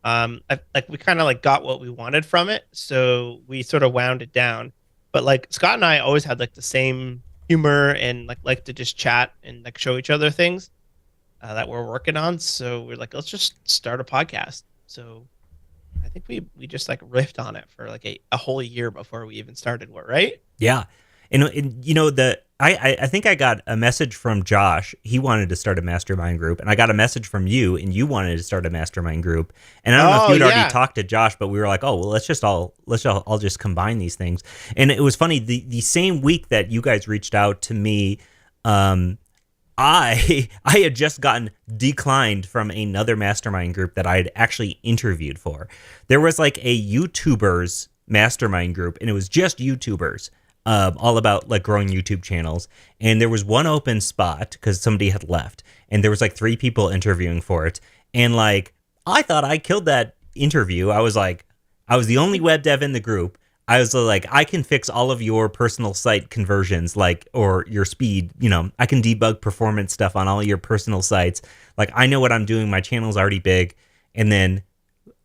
we kind of like got what we wanted from it, so we sort of wound it down. But like Scott and I always had like the same humor and like to just chat and like show each other things that we're working on. So we're like, let's just start a podcast. So I think we just like riffed on it for like a whole year before we even started. Right? Yeah. And you know, I think I got a message from Josh. He wanted to start a mastermind group, and I got a message from you, and you wanted to start a mastermind group. And I don't know if you'd already talked to Josh, but we were like, oh well, let's all just combine these things. And it was funny, the same week that you guys reached out to me, I had just gotten declined from another mastermind group that I had actually interviewed for. There was like a YouTubers mastermind group, and it was just YouTubers. All about like growing YouTube channels, and there was one open spot because somebody had left, and there was like 3 people interviewing for it, and like I thought I killed that interview. I was the only web dev in the group. I was like, I can fix all of your personal site conversions, like, or your speed. You know, I can debug performance stuff on all your personal sites. Like, I know what I'm doing. My channel's already big, and then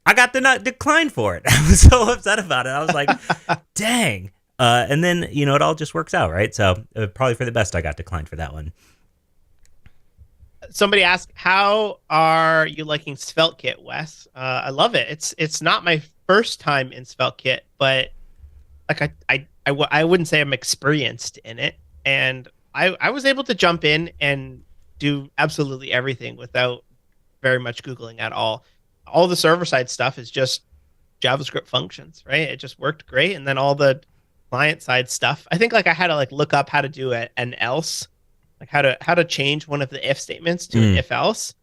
I got declined for it. I was so upset about it. I was like, dang. And then, you know, it all just works out, right? So probably for the best I got declined for that one. Somebody asked, how are you liking SvelteKit, Wes? I love it. It's not my first time in SvelteKit, but like I wouldn't say I'm experienced in it, and I was able to jump in and do absolutely everything without very much Googling at all. All the server side stuff is just JavaScript functions, right? It just worked great. And then all the client side stuff, I think like I had to like look up how to do an else, like how to change one of the if statements to an if else.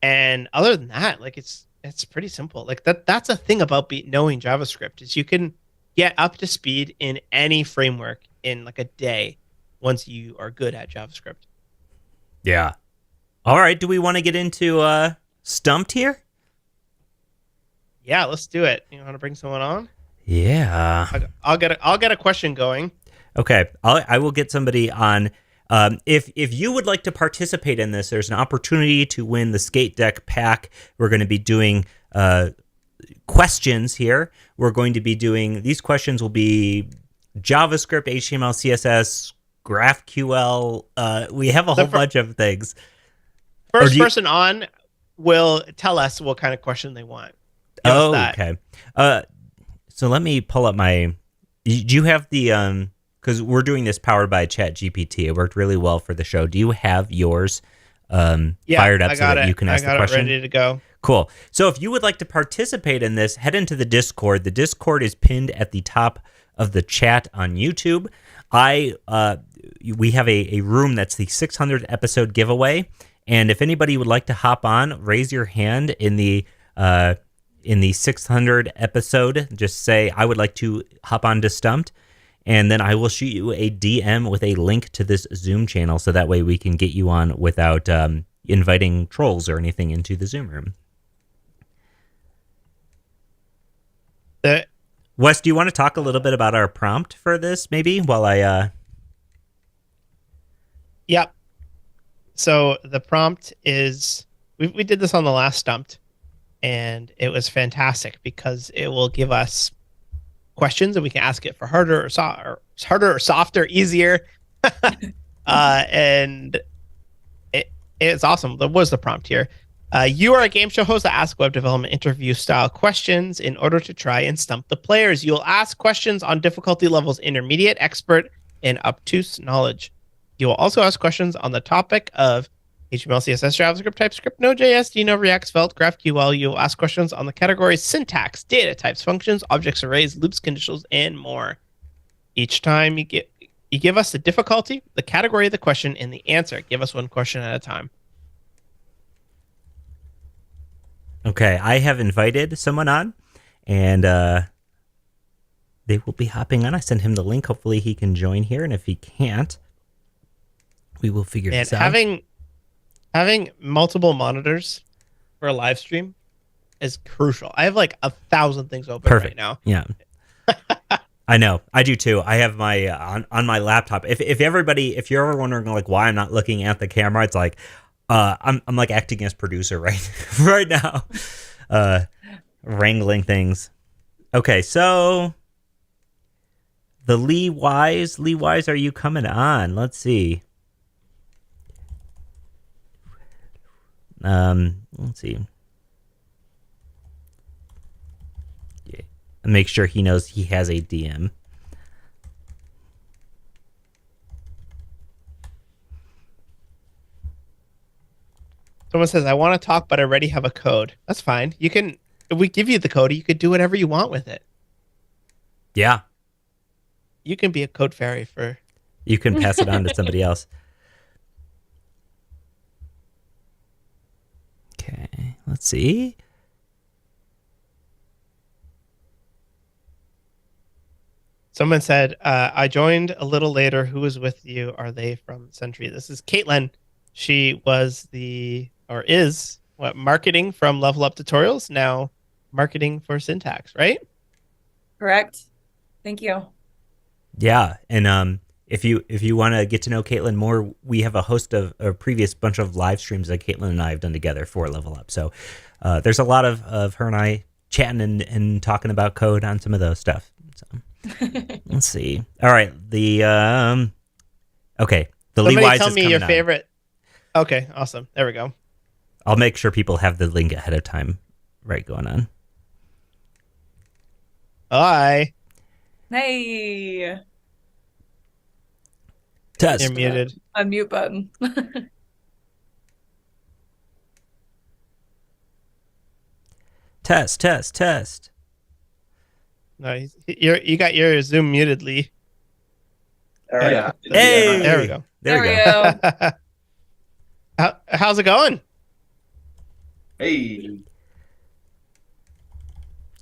And other than that, like it's pretty simple. Like that's a thing about knowing JavaScript is you can get up to speed in any framework in like a day once you are good at JavaScript. Yeah. All right. Do we want to get into Stumped here? Yeah, let's do it. You want to bring someone on? Yeah. I'll get a question going. Okay. I will get somebody on. If you would like to participate in this, there's an opportunity to win the Skate Deck pack. We're going to be doing questions here. We're going to be doing, these questions will be JavaScript, HTML, CSS, GraphQL. We have a whole bunch of things. First person on will tell us what kind of question they want. Okay. So let me pull up my. Do you have the because we're doing this powered by ChatGPT. It worked really well for the show. Do you have yours fired up so that you can ask the question? I got it ready to go. Cool. So if you would like to participate in this, head into the Discord. The Discord is pinned at the top of the chat on YouTube. We have a room that's the 600th episode giveaway. And if anybody would like to hop on, raise your hand in the 600 episode. Just say, I would like to hop on to Stumped. And then I will shoot you a DM with a link to this Zoom channel. So that way we can get you on without inviting trolls or anything into the Zoom room. Wes, do you want to talk a little bit about our prompt for this, maybe, while I... Yep. So the prompt is, we did this on the last Stumped, and it was fantastic because it will give us questions and we can ask it for harder or softer, easier. And it's awesome. What was the prompt here? You are a game show host that asks web development interview style questions in order to try and stump the players. You'll ask questions on difficulty levels intermediate, expert, and obtuse knowledge. You will also ask questions on the topic of HTML, CSS, JavaScript, TypeScript, Node.js, Deno, React, Svelte, GraphQL. You will ask questions on the categories syntax, data types, functions, objects, arrays, loops, conditionals, and more. Each time you give us the difficulty, the category of the question, and the answer. Give us one question at a time. Okay, I have invited someone on, and they will be hopping on. I sent him the link. Hopefully he can join here, and if he can't, we will figure this out. Having multiple monitors for a live stream is crucial. I have like 1,000 things open right now. Yeah. I know. I do too. I have my on my laptop. If you're ever wondering like why I'm not looking at the camera, it's like I'm like acting as producer right now. Wrangling things. Okay, so the Lee Wise, are you coming on? Let's see. Let's see. Yeah. Make sure he knows he has a DM. Someone says, I want to talk, but I already have a code. That's fine. If we give you the code, you could do whatever you want with it. Yeah. You can be a code fairy for... You can pass it on to somebody else. Okay, let's see. Someone said, I joined a little later. Who was with you? Are they from Sentry? This is Caitlin. She was is marketing from Level Up Tutorials, now marketing for Syntax, right? Correct. Thank you. Yeah, and if you want to get to know Caitlin more, we have a host of a previous bunch of live streams that Caitlin and I have done together for Level Up. So there's a lot of her and I chatting and talking about code on some of those stuff. So let's see. All right, the Somebody Lee Wise tell is me coming your on. favorite. Okay, awesome. There we go. I'll make sure people have the link ahead of time. Right, going on. Hi. Hey, Test. You're muted. unmute button. Test, test, test. No, you got your Zoom muted, Lee. All right. Yeah. Hey! There we go. There we There go. we go. How's it going? Hey.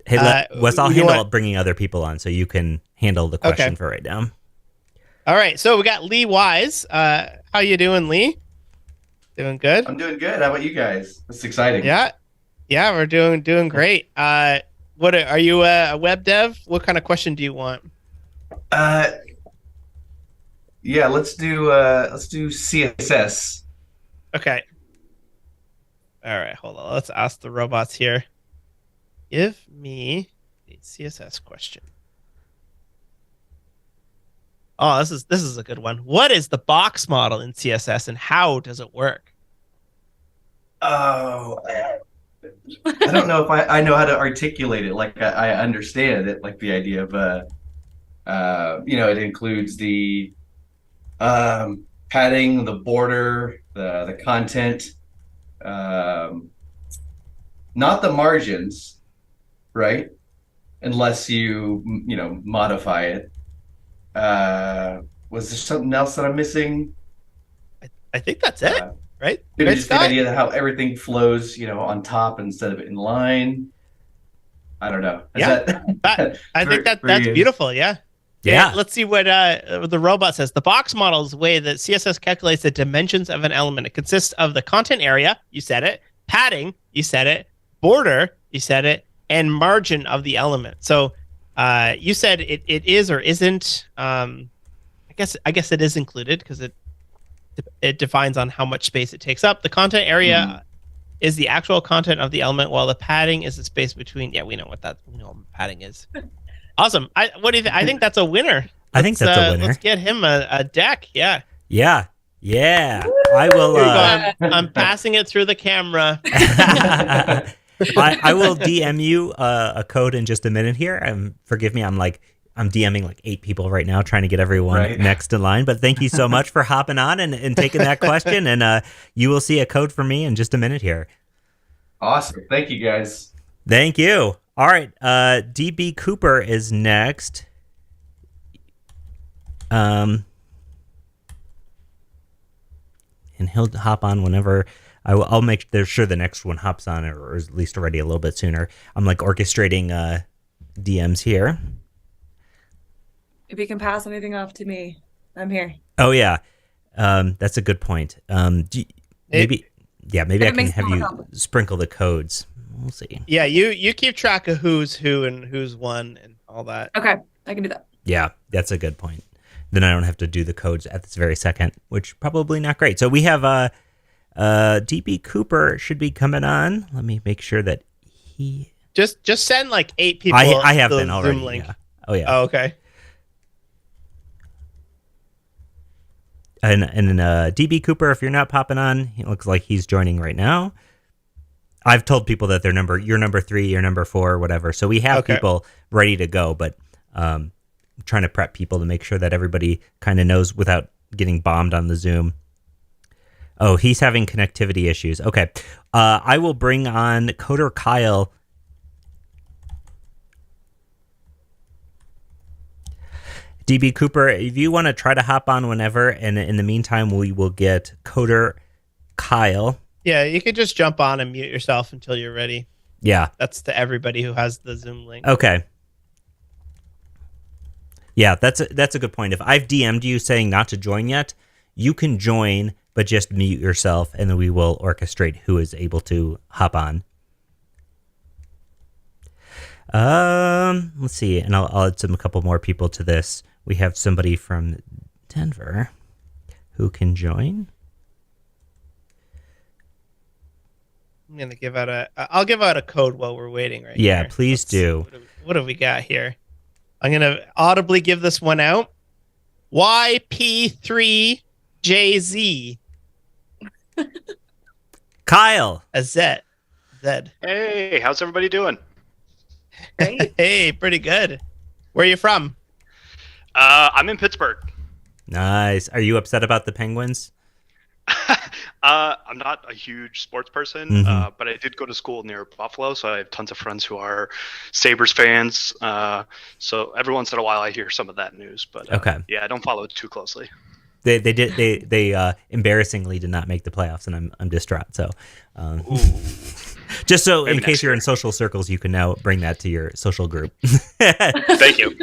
Hey, Wes, I'll you handle want- bringing other people on so you can handle the question Okay. for right now. All right, so we got Lee Wise. How you doing, Lee? Doing good? I'm doing good. How about you guys? It's exciting. Yeah, we're doing great. What are you a web dev? What kind of question do you want? Yeah, let's do CSS. Okay. All right, hold on. Let's ask the robots here. Give me a CSS question. Oh, this is a good one. What is the box model in CSS and how does it work? Oh, I don't know if I know how to articulate it. Like I understand it, like the idea of it includes the padding, the border, the content, not the margins, right? Unless you modify it. Was there something else that I'm missing? I think that's it, right? Maybe Right, just the Scott? idea of how everything flows, on top instead of in line. I don't know. I think that's beautiful. Yeah. Yeah. Let's see what the robot says. The box model is the way that CSS calculates the dimensions of an element. It consists of the content area, you said it, padding, you said it, border, you said it, and margin of the element. So you said it is or isn't. I guess it is included because it defines on how much space it takes up. The content area is the actual content of the element, while the padding is the space between. Yeah, we know what padding is. Awesome. What do you think? I think that's a winner. I think that's a winner. Let's get him a deck. Yeah. Yeah. I will. Here you go. I'm passing it through the camera. I will DM you a code in just a minute here. Forgive me. I'm DMing like 8 people right now, trying to get everyone next in line. But thank you so much for hopping on and taking that question. And you will see a code from me in just a minute here. Awesome. Thank you, guys. Thank you. All right. DB Cooper is next. And he'll hop on whenever. I'll make sure the next one hops on, or at least already a little bit sooner. I'm orchestrating DMs here. If you can pass anything off to me, I'm here. Oh yeah, that's a good point. Maybe I can have you sprinkle the codes. We'll see. Yeah, you keep track of who's who and who's won and all that. Okay, I can do that. Yeah, that's a good point. Then I don't have to do the codes at this very second, which probably not great. So we have DB Cooper should be coming on. Let me make sure that he just send like 8 people. I have been Zoom already. link. Yeah. Oh yeah. Oh, okay. And DB Cooper, if you're not popping on, it looks like he's joining right now. I've told people that you're number 3, you're number 4, whatever. So we have people ready to go, but trying to prep people to make sure that everybody kind of knows without getting bombed on the Zoom. Oh, he's having connectivity issues. Okay. I will bring on Coder Kyle. DB Cooper, if you want to try to hop on whenever, and in the meantime, we will get Coder Kyle. Yeah, you could just jump on and mute yourself until you're ready. Yeah. That's to everybody who has the Zoom link. Okay. Yeah, that's a good point. If I've DM'd you saying not to join yet, you can join, but just mute yourself, and then we will orchestrate who is able to hop on. Let's see, and I'll add a couple more people to this. We have somebody from Denver who can join. I'm gonna give out I'll give out a code while we're waiting right Yeah, here. please do. What have we got here? I'm gonna audibly give this one out. YP3JZ. Kyle. A Z. Hey, how's everybody doing? Great. Hey, pretty good. Where are you from? I'm in Pittsburgh. Nice. Are you upset about the Penguins? I'm not a huge sports person, but I did go to school near Buffalo, so I have tons of friends who are Sabres fans. So every once in a while, I hear some of that news. But yeah, I don't follow it too closely. They embarrassingly did not make the playoffs, and I'm distraught. So, just so Maybe in case you're year. in social circles, you can now bring that to your social group. Thank you.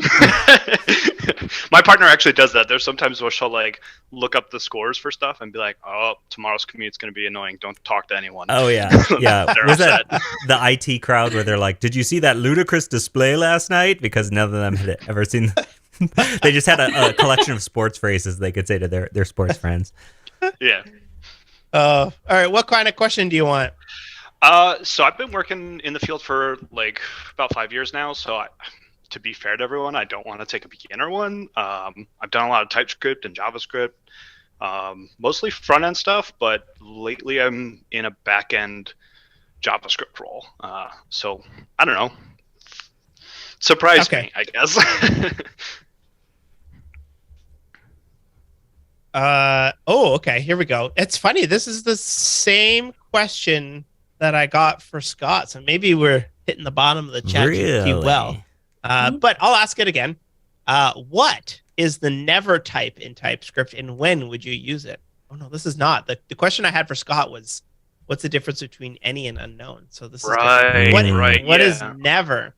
My partner actually does that. There's sometimes where she'll like look up the scores for stuff and be like, "Oh, tomorrow's commute's going to be annoying. Don't talk to anyone." Oh yeah, yeah. Was that the IT crowd where they're like, "Did you see that ludicrous display last night?" Because none of them had ever seen. They just had a collection of sports phrases they could say to their sports friends. Yeah. All right. What kind of question do you want? So I've been working in the field for like about 5 years now. So to be fair to everyone, I don't want to take a beginner one. I've done a lot of TypeScript and JavaScript, mostly front end stuff, but lately I'm in a back end JavaScript role. So I don't know. Surprise me, I guess. Okay. Here we go. It's funny. This is the same question that I got for Scott. So maybe we're hitting the bottom of the chat GPT well. But I'll ask it again. What is the never type in TypeScript, and when would you use it? Oh no, this is not. The question I had for Scott was, what's the difference between any and unknown? So this is different. What is never?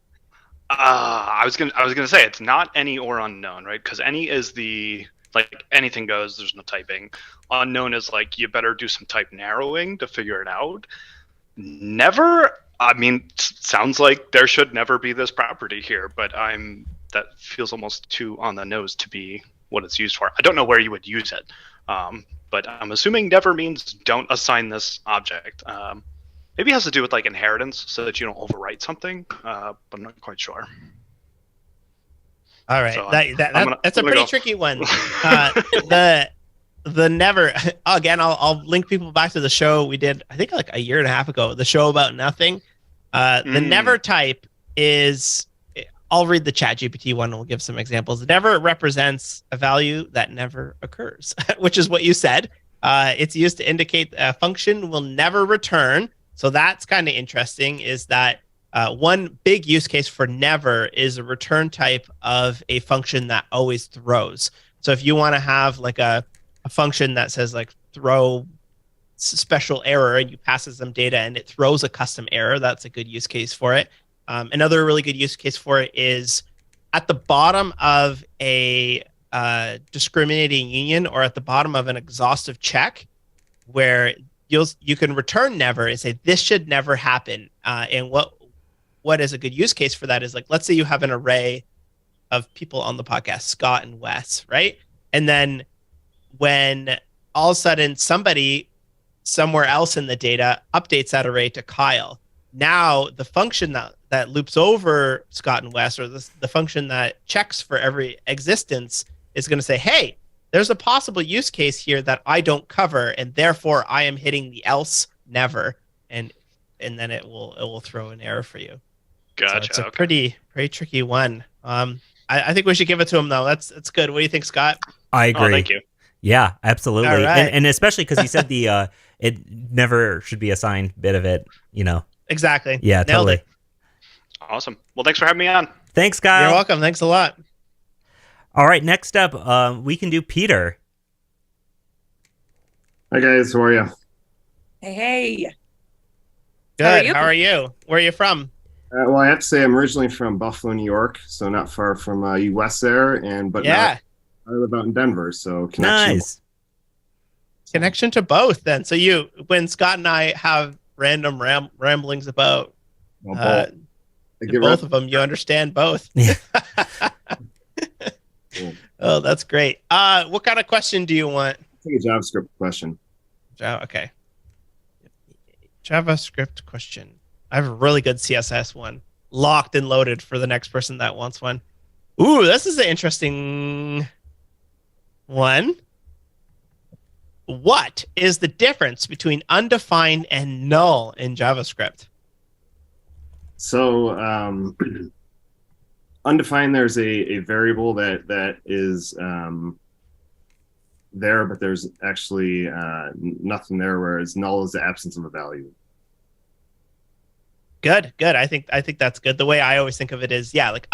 I was gonna say it's not any or unknown, right? Because any is the like anything goes. There's no typing. Unknown is like you better do some type narrowing to figure it out. Never. I mean, sounds like there should never be this property here, but that feels almost too on the nose to be what it's used for. I don't know where you would use it, but I'm assuming never means don't assign this object. Maybe it has to do with like inheritance, so that you don't overwrite something, but I'm not quite sure. All right, So that's a pretty tricky one. The never, again, I'll link people back to the show we did, I think like a year and a half ago, the show about nothing. The never type is, I'll read the chat GPT one and we'll give some examples. Never represents a value that never occurs, which is what you said. It's used to indicate a function will never return. So that's kind of interesting, is that one big use case for never is a return type of a function that always throws. So if you want to have like a function that says like throw special error and you pass it some data and it throws a custom error, that's a good use case for it. Another really good use case for it is at the bottom of a discriminating union or at the bottom of an exhaustive check, where you can return never and say this should never happen. And what is a good use case for that is, like, let's say you have an array of people on the podcast, Scott and Wes, right? And then when all of a sudden somebody somewhere else in the data updates that array to Kyle, now the function that loops over Scott and Wes, or the function that checks for every existence, is going to say, hey, there's a possible use case here that I don't cover, and therefore I am hitting the else never, and then it will throw an error for you. Gotcha. So it's a pretty tricky one. I think we should give it to him though. That's good. What do you think, Scott? I agree. Oh, thank you. Yeah, absolutely. All right. And especially because he said the it never should be assigned bit of it, you know. Exactly. Yeah, Nailed totally. it. Awesome. Well, thanks for having me on. Thanks, Kyle. You're welcome. Thanks a lot. All right, next up, we can do Peter. Hi guys, how are you? Hey. Good. How are you? Where are you from? Well, I have to say I'm originally from Buffalo, New York, so not far from you West there, but Yeah. I live out in Denver, so connection. Nice. Connection to both then. So when Scott and I have random ramblings about Well, both of them, you understand both. Yeah. Cool. Oh, that's great. What kind of question do you want? Take a JavaScript question. Okay. JavaScript question. I have a really good CSS one locked and loaded for the next person that wants one. Ooh, this is an interesting one. What is the difference between undefined and null in JavaScript? So undefined, there's a variable that is there, but there's actually nothing there, whereas null is the absence of a value. Good. I think that's good. The way I always think of it is, like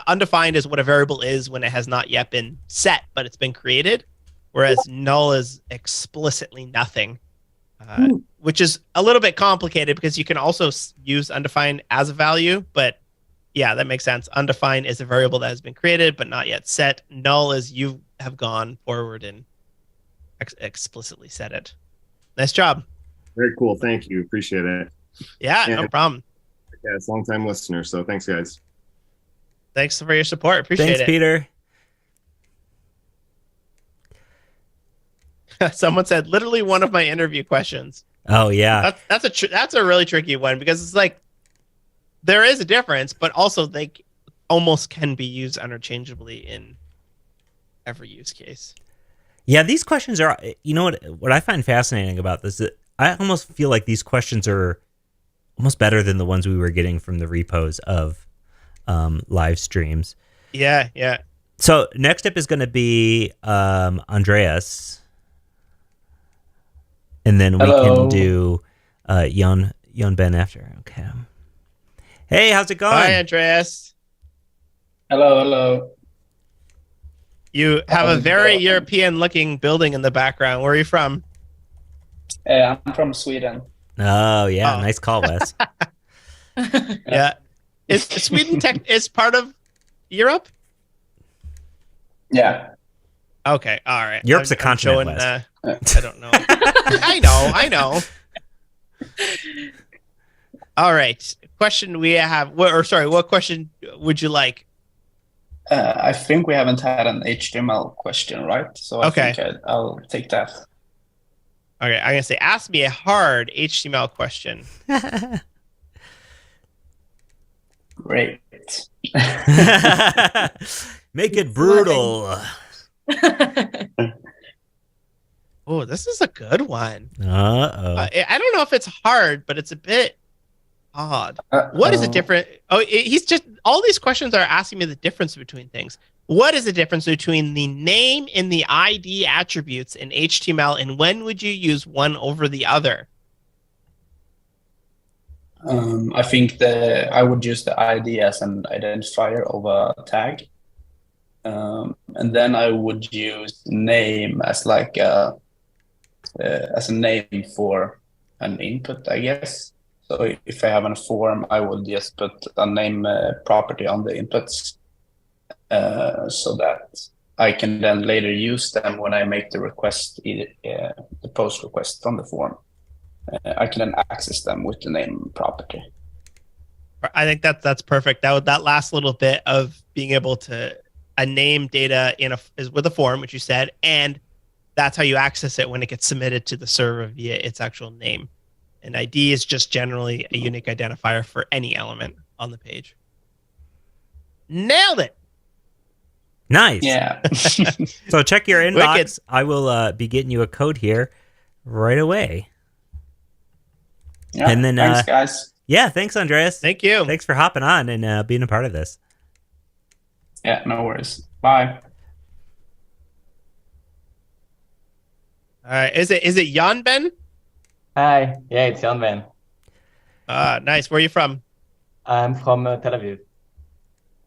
undefined is what a variable is when it has not yet been set, but it's been created, whereas null is explicitly nothing, which is a little bit complicated because you can also use undefined as a value, but yeah, that makes sense. Undefined is a variable that has been created but not yet set. Null is you have gone forward and explicitly set it. Nice job. Very cool. Thank you. Appreciate it. Yeah, no problem. Yeah, it's a long-time listener, so thanks, guys. Thanks for your support. Appreciate Thanks, it. Peter. Someone said literally one of my interview questions. Oh yeah, that's a really tricky one because it's like there is a difference, but also they almost can be used interchangeably in every use case. yeah. These questions are. You know what I find fascinating about this? Is I almost feel like these questions are almost better than the ones we were getting from the repos of live streams. Yeah. So next up is going to be Andreas, and then we can do Jan Ben after. Okay. Hey, how's it going? Hi, Andreas. Hello. You have a very European-looking building in the background. Where are you from? I'm from Sweden. Oh yeah, nice call, Wes. Yeah. Is Sweden is part of Europe? Yeah. Okay, all right. Europe's a continent, I don't know. I know. All right. Question we have. What question would you like? I think we haven't had an HTML question, right? So I think I'll take that. Okay, I'm gonna say, ask me a hard HTML question. Great. Make it brutal. Oh, this is a good one. Uh-oh. I don't know if it's hard, but it's a bit odd. What is the difference? He's just all these questions are asking me the difference between things. What is the difference between the name and the ID attributes in HTML, and when would you use one over the other? I think I would use the ID as an identifier of a tag, and then I would use name as like as a name for an input, I guess. So if I have a form, I will just put a name property on the inputs, so that I can then later use them when I make the request, the post request on the form. I can then access them with the name property. I think that's perfect. That last little bit of being able to name data is with a form, which you said, and that's how you access it when it gets submitted to the server via its actual name. An ID is just generally a unique identifier for any element on the page. Nailed it. Nice. Yeah. So check your inbox. Wicked. I will be getting you a code here right away. Yeah, and then thanks, guys. Yeah, thanks, Andreas. Thank you. Thanks for hopping on and being a part of this. Yeah, no worries. Bye. All right. Is it Jan Ben? Hi, yeah, it's Jan Ben. Nice. Where are you from? I'm from Tel Aviv.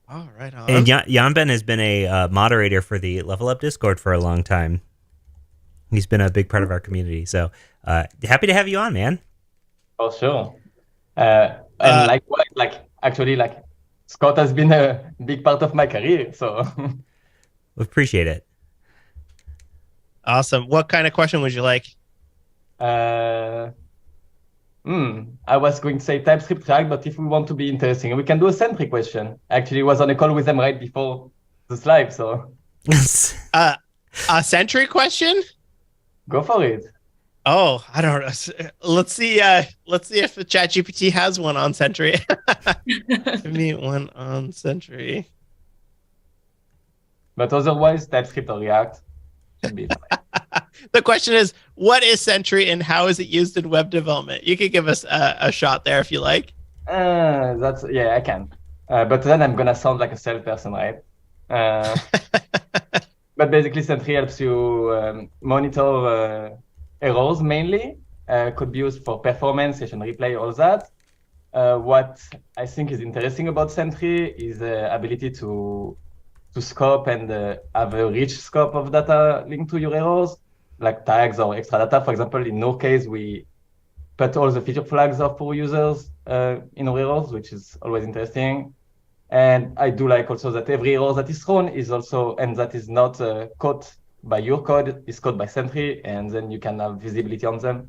Oh, right on. And Jan Ben has been a moderator for the Level Up Discord for a long time. He's been a big part of our community. So happy to have you on, man. For sure. And likewise, actually, Scott has been a big part of my career. So We appreciate it. Awesome. What kind of question would you like? I was going to say TypeScript React, but if we want to be interesting, we can do a Sentry question. Actually, I was on a call with them right before this live, so A Sentry question? go for it. Oh, I don't know. Let's see if the ChatGPT has one on Sentry. Give me one on Sentry. But otherwise, TypeScript or React should be fine. The question is, what is Sentry and how is it used in web development? You could give us a shot there if you like. I can. But then I'm gonna sound like a salesperson, right? But basically, Sentry helps you monitor errors mainly. Could be used for performance, session replay, all that. What I think is interesting about Sentry is the ability to scope and have a rich scope of data linked to your errors, like tags or extra data. For example, in our case, we put all the feature flags of our users in our errors, which is always interesting. And I do like also that every error that is thrown is also, and that is not caught by your code, is caught by Sentry, and then you can have visibility on them.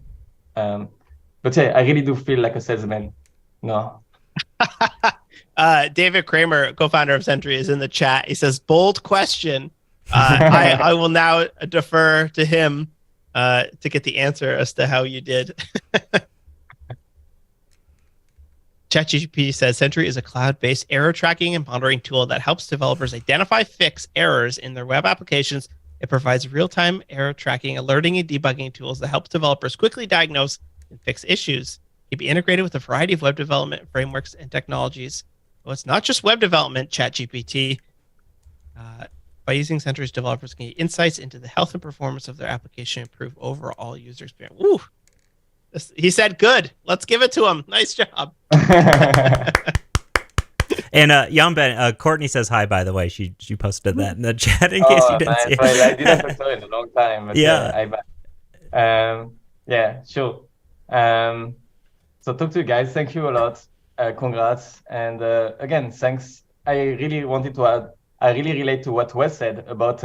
But yeah, I really do feel like a salesman. No. David Kramer, co-founder of Sentry, is in the chat. He says, bold question. I will now defer to him to get the answer as to how you did. ChatGPT says Sentry is a cloud-based error tracking and monitoring tool that helps developers identify, fix errors in their web applications. It provides real-time error tracking, alerting, and debugging tools that help developers quickly diagnose and fix issues. It can be integrated with a variety of web development frameworks and technologies. Well, it's not just web development, ChatGPT. By using Sentry's, developers can get insights into the health and performance of their application, improve overall user experience. Woo! He said good. Let's give it to him. Nice job. And Yamben, Courtney says hi, by the way. She posted that in the chat in case you didn't see it. I didn't talk to her in a long time. But yeah, sure. So talk to you guys. Thank you a lot. Congrats. And again, thanks. I really wanted to add, I really relate to what Wes said about,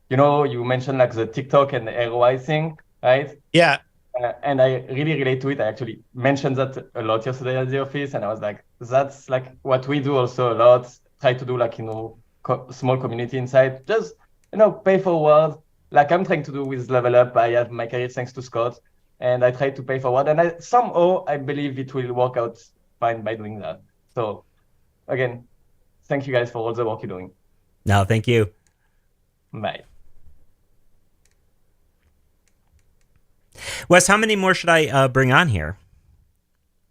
you mentioned like the TikTok and the ROI thing, right? Yeah. And I really relate to it. I actually mentioned that a lot yesterday at the office, and I was like, that's like what we do also a lot. Try to do like, small community inside. Just, pay forward. Like I'm trying to do with Level Up. I have my career thanks to Scott, and I try to pay forward. And somehow I believe it will work out fine by doing that. So again, thank you guys for all the work you're doing. No, thank you. Bye. Wes, how many more should I bring on here?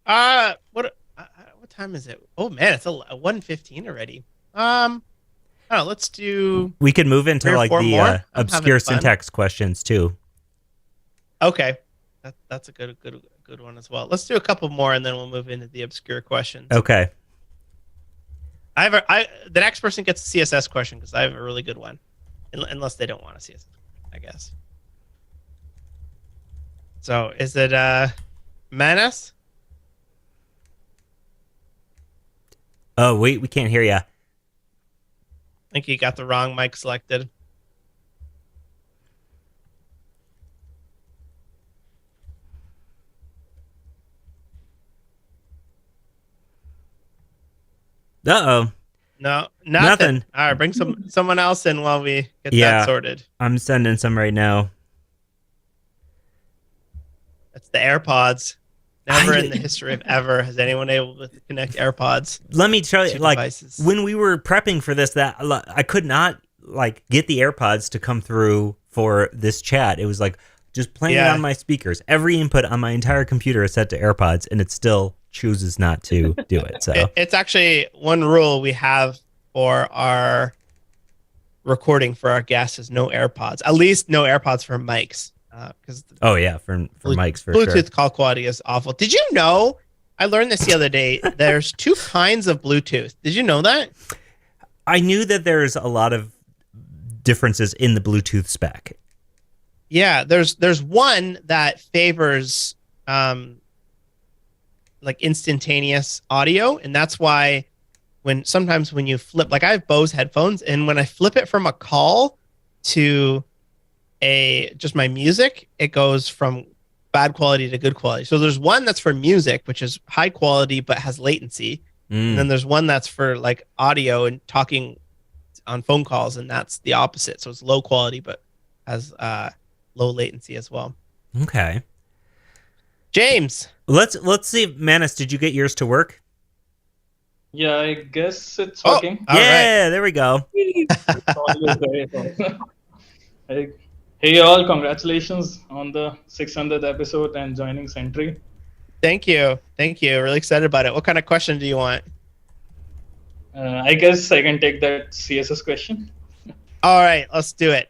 What time is it? Oh man, it's 1:15 already. Let's do. We could move into like the obscure syntax questions too. Okay, that's a good one as well. Let's do a couple more, and then we'll move into the obscure questions. Okay. The next person gets a CSS question because I have a really good one, unless they don't want a CSS, I guess. So is it Manas? Oh wait, we can't hear you. I think you got the wrong mic selected. Uh-oh. No, nothing. All right, bring someone else in while we get that sorted. I'm sending some right now. That's the AirPods. Never in the history of ever has anyone able to connect AirPods. Let me tell you, like devices. When we were prepping for this, that I could not get the AirPods to come through for this chat. It was like just playing it on my speakers. Every input on my entire computer is set to AirPods, and it still chooses not to do it. So it's actually one rule we have for our recording for our guests is no AirPods. At least no AirPods for mics. For mics for Bluetooth sure. call quality is awful. Did you know? I learned this the other day. There's two kinds of Bluetooth. Did you know that? I knew that there's a lot of differences in the Bluetooth spec. Yeah, there's one that favors like instantaneous audio, and that's why sometimes when you flip, like I have Bose headphones, and when I flip it from a call to just my music, it goes from bad quality to good quality. So there's one that's for music, which is high quality but has latency. And then there's one that's for like audio and talking on phone calls, and that's the opposite. So it's low quality but has low latency as well. Okay. James, let's see. Manis, did you get yours to work? Yeah, I guess it's working. Yeah, there we go. Hey all, congratulations on the 600th episode and joining Sentry. Thank you. Really excited about it. What kind of question do you want? I guess I can take that CSS question. All right, let's do it.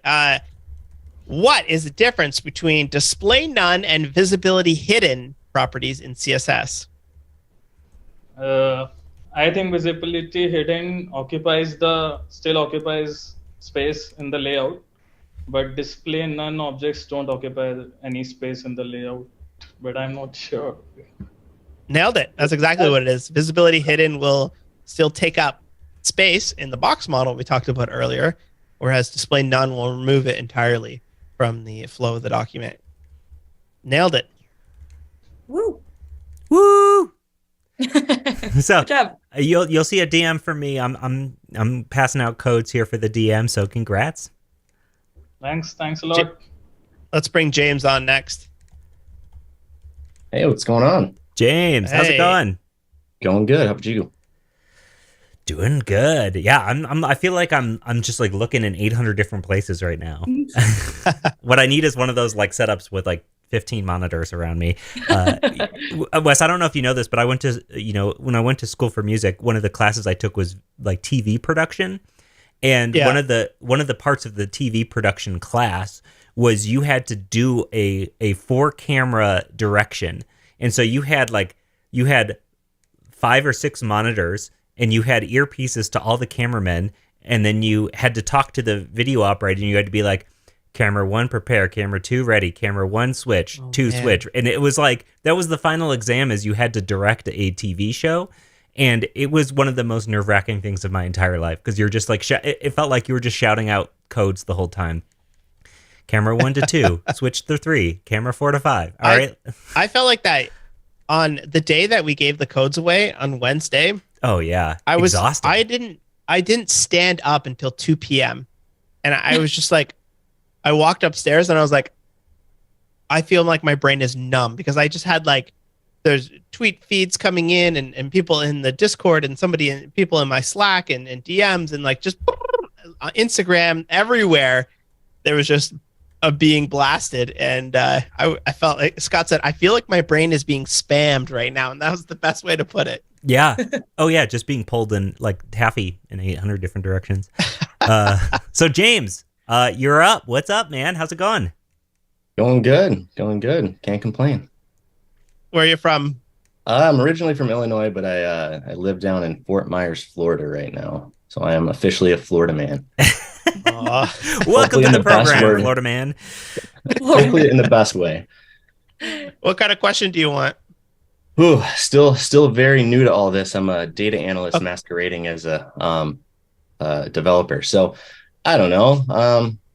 What is the difference between display none and visibility hidden properties in CSS? I think visibility hidden still occupies space in the layout, but display none objects don't occupy any space in the layout. But I'm not sure. Nailed it. That's exactly what it is. Visibility hidden will still take up space in the box model we talked about earlier, whereas display none will remove it entirely from the flow of the document. Nailed it. Woo. Woo! So Good job. you'll see a DM from me. I'm passing out codes here for the DM, so congrats. Thanks a lot. Let's bring James on next. Hey, what's going on? James, how's it Hey. going? Going good. How about you? Doing good. Yeah, I feel like I'm just like looking in 800 different places right now. What I need is one of those like setups with like 15 monitors around me. Wes, I don't know if you know this, but I went to, when I went to school for music, one of the classes I took was like TV production. And Yeah. one of the parts of the TV production class was you had to do a 4-camera direction. And so you had 5 or 6 monitors and you had earpieces to all the cameramen, and then you had to talk to the video operator, and you had to be like, camera 1 prepare, camera 2 ready, camera 1 switch, 2 man. switch. And it was like, that was the final exam, is you had to direct a TV show. And it was one of the most nerve-wracking things of my entire life, because you're just like, it felt like you were just shouting out codes the whole time. Camera 1 to 2, switch to 3, camera 4 to 5. All right. I felt like that on the day that we gave the codes away on Wednesday. Oh yeah, I was exhausted. I didn't stand up until 2 p.m. and I was just like, I walked upstairs and I was like, I feel like my brain is numb, because I just had like, there's tweet feeds coming in and people in the Discord and people in my Slack and DMs and like just Instagram everywhere. There was just a being blasted, and I felt like Scott said, I feel like my brain is being spammed right now, and that was the best way to put it. Yeah. Oh yeah, just being pulled in like taffy in 800 different directions. So James, you're up. What's up, man? How's it going? Going good. Going good. Can't complain. Where are you from? I'm originally from Illinois, but I live down in Fort Myers, Florida right now. So I am officially a Florida man. Welcome to in the the best program, word. Florida man. Hopefully in the best way. What kind of question do you want? Ooh, still very new to all this. I'm a data analyst masquerading as a developer. So I don't know.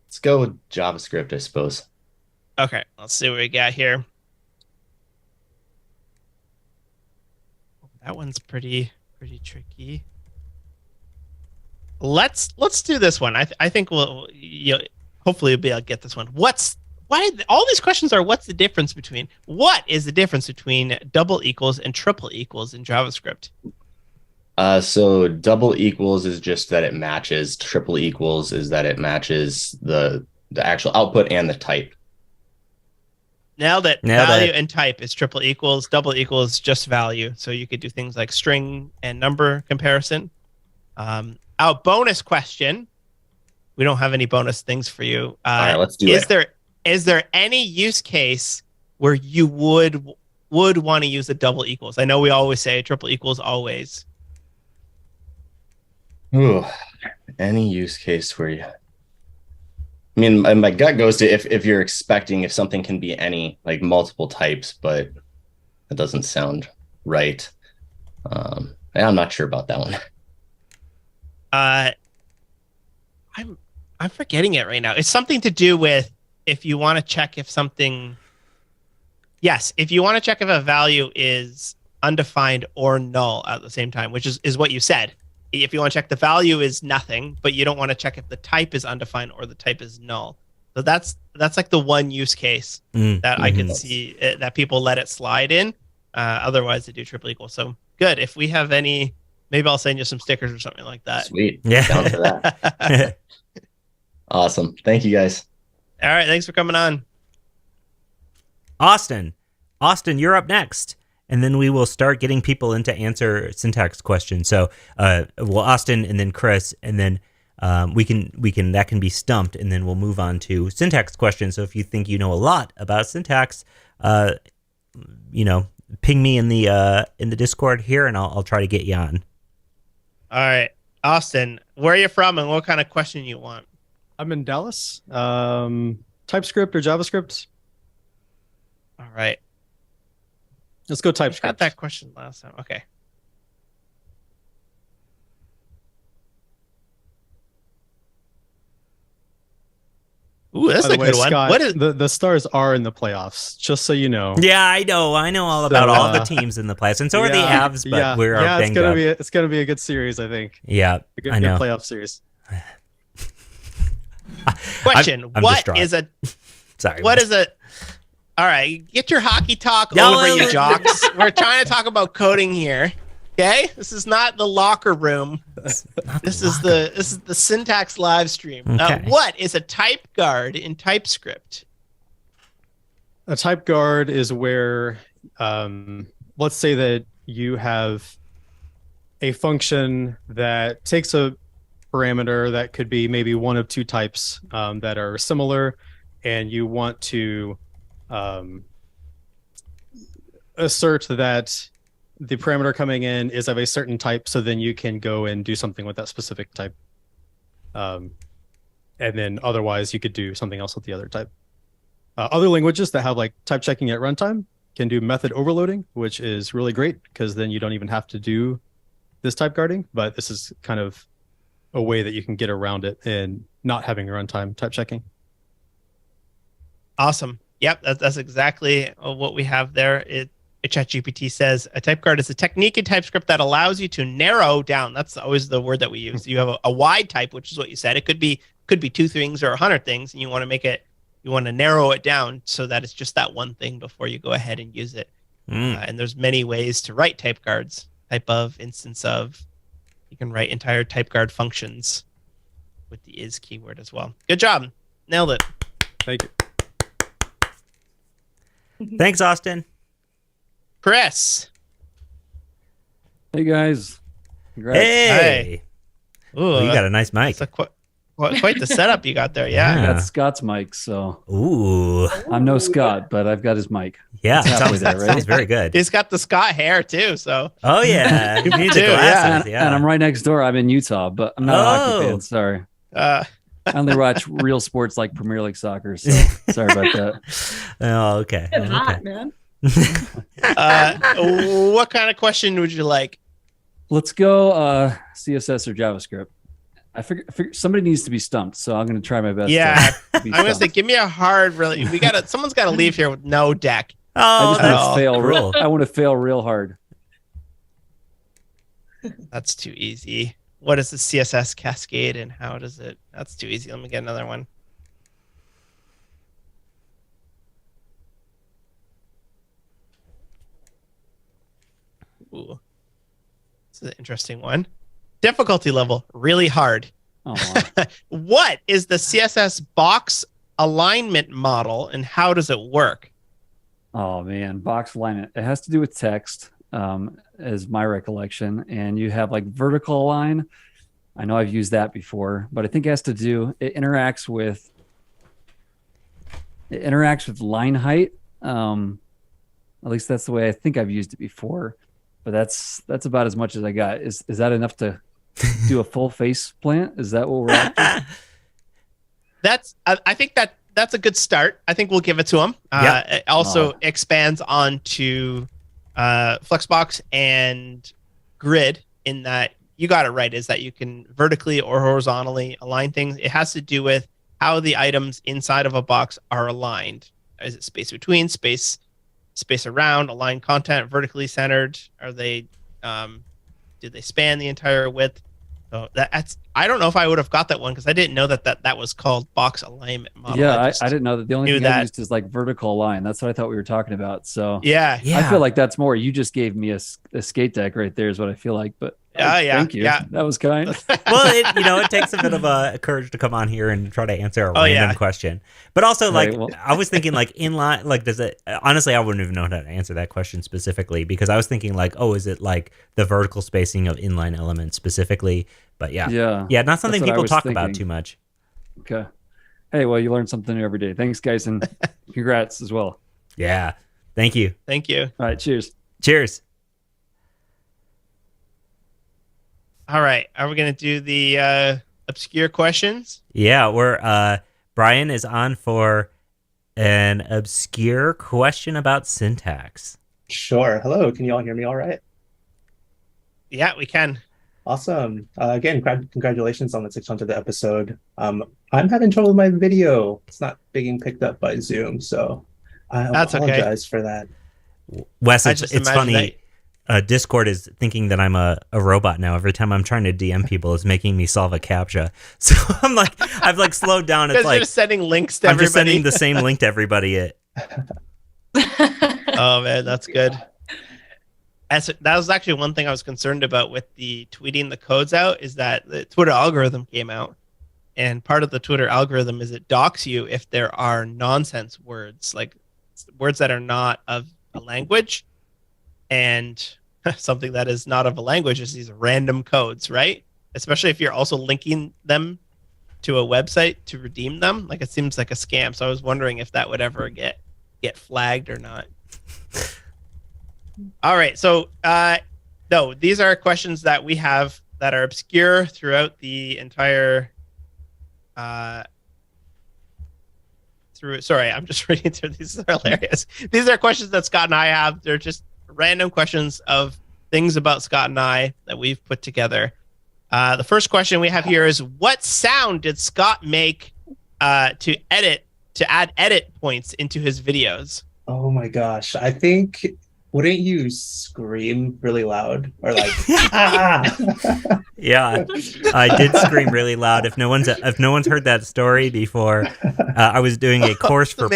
Let's go with JavaScript, I suppose. Okay, let's see what we got here. That one's pretty tricky. Let's do this one. I think hopefully we'll be able to get this one. All these questions are, what is the difference between double equals and triple equals in JavaScript? So double equals is just that it matches. Triple equals is that it matches the actual output and the type. Nailed it. Nailed Value it. and type is triple equals. Double equals just value. So you could do things like string and number comparison. Our bonus question. We don't have any bonus things for you. All right, let's do it. Is there any use case where you would want to use the double equals? I know we always say triple equals always. Ooh, any use case where you... I mean, my gut goes to if you're expecting if something can be any, like multiple types, but that doesn't sound right. I'm not sure about that one. I'm forgetting it right now. It's something to do with if you want to check if something... Yes, if you want to check if a value is undefined or null at the same time, which is what you said. If you want to check the value is nothing, but you don't want to check if the type is undefined or the type is null. So that's like the one use case that I can see that people let it slide in. Otherwise, they do triple equal. So good. If we have any, maybe I'll send you some stickers or something like that. Sweet. Yeah. Down for that. Awesome. Thank you, guys. All right. Thanks for coming on. Austin, you're up next. and then we will start getting people in to answer syntax questions. So, Austin, and then Chris, and then we can that can be stumped, and then we'll move on to syntax questions. So if you think you know a lot about syntax, ping me in the Discord here, and I'll try to get you on. All right, Austin, where are you from, and what kind of question you want? I'm in Dallas. TypeScript or JavaScript? All right, let's go I TypeScript. got that question last time. Okay. Ooh, that's By a the way, good one. Scott, What is the Stars are in the playoffs, just so you know. Yeah, I know all about all the teams in the playoffs, and so are the Avs. But we're it's gonna be a good series, I think. Yeah, a good, I know. good playoff series. Question? I'm What distraught. is a? Sorry. What is a? All right, get your hockey talk No, over, you jocks. We're trying to talk about coding here. Okay, this is not the locker room. This is the syntax live stream. Okay. What is a type guard in TypeScript? A type guard is where, let's say that you have a function that takes a parameter that could be maybe one of two types that are similar, and you want to assert that the parameter coming in is of a certain type, so then you can go and do something with that specific type. And then otherwise you could do something else with the other type. Other languages that have like type checking at runtime can do method overloading, which is really great because then you don't even have to do this type guarding, but this is kind of a way that you can get around it and not having runtime type checking. Awesome. Yep, that's exactly what we have there. ChatGPT says a type guard is a technique in TypeScript that allows you to narrow down. That's always the word that we use. You have a wide type, which is what you said. It could be 2 things or 100 things, and you want to narrow it down so that it's just that one thing before you go ahead and use it. And there's many ways to write type guards. Type of, instance of. You can write entire type guard functions with the is keyword as well. Good job. Nailed it. Thank you. Thanks, Austin. Chris. Hey guys. Congrats. Hey. Ooh, You got a nice mic. That's quite the setup you got there. Yeah. I got Scott's mic, so Ooh. I'm no Scott, but I've got his mic. Yeah, It's halfway there, right? sounds very good. He's got the Scott hair too, so. Oh yeah, you need the too, glasses. And, Yeah, and I'm right next door. I'm in Utah, but I'm not a hockey fan. Sorry. I only watch real sports like Premier League soccer, so sorry about that. Oh, okay. It's Okay. hot, man. What kind of question would you like? Let's go CSS or JavaScript. I figure somebody needs to be stumped, so I'm going to try my best. Yeah, to be I'm gonna say, stumped. give me a hard. Really, someone's got to leave here with no deck. Oh, I just want to fail. cruel. I want to fail real hard. That's too easy. What is the CSS cascade and how does it? That's too easy. Let me get another one. Ooh, this is an interesting one. Difficulty level really hard. Oh, wow. What is the CSS box alignment model and how does it work? Oh man, box alignment. It has to do with text, as my recollection. And you have like vertical align. I know I've used that before, but I think it has to do. It interacts with line height. At least that's the way I think I've used it before. But that's about as much as I got. Is that enough to do a full face plant? Is that what we're after? I think that's a good start. I think we'll give it to him. It also expands onto Flexbox and Grid in that you got it right, is that you can vertically or horizontally align things. It has to do with how the items inside of a box are aligned. Is it space between, space around, align content, vertically centered? Are they do they span the entire width? So that's, I don't know if I would have got that one because I didn't know that was called box alignment model. Yeah, I didn't know that. The only thing I that. used is like vertical line. That's what I thought we were talking about. So yeah. I feel like that's more. You just gave me a skate deck right there is what I feel like. But Yeah, Thank you. yeah. That was kind. Well, it takes a bit of courage to come on here and try to answer a random question. But also, like, I was thinking, like, inline, like, does it? Honestly, I wouldn't even know how to answer that question specifically because I was thinking, like, oh, is it like the vertical spacing of inline elements specifically? But yeah, not something people talk about too much. Okay. Hey, well, you learn something new every day. Thanks, guys, and congrats as well. Yeah. Thank you. Thank you. All right. Cheers. Cheers. All right. Are we going to do the obscure questions? Yeah, Brian is on for an obscure question about syntax. Sure. Hello. Can you all hear me all right? Yeah, we can. Awesome. Again, congratulations on the 600th episode. I'm having trouble with my video. It's not being picked up by Zoom, so I apologize for that. Wes, it's funny. Discord is thinking that I'm a robot now. Every time I'm trying to DM people, it's making me solve a CAPTCHA. So I've like slowed down. It's like you're just sending links to I'm everybody. just sending the same link to everybody. Oh man, that's good. That was actually one thing I was concerned about with the tweeting the codes out is that the Twitter algorithm came out, and part of the Twitter algorithm is it docks you if there are nonsense words, like words that are not of a language, and something that is not of a language is these random codes, right? Especially if you're also linking them to a website to redeem them. Like it seems like a scam. So I was wondering if that would ever get flagged or not. All right. So no, these are questions that we have that are obscure throughout the entire sorry, I'm just reading through these. These are hilarious. These are questions that Scott and I have. They're just random questions of things about Scott and I that we've put together. The first question we have here is, what sound did Scott make to add edit points into his videos? Oh my gosh. I think, wouldn't you scream really loud or like, ah? Yeah, I did scream really loud. If no one's heard that story before, I was doing a course for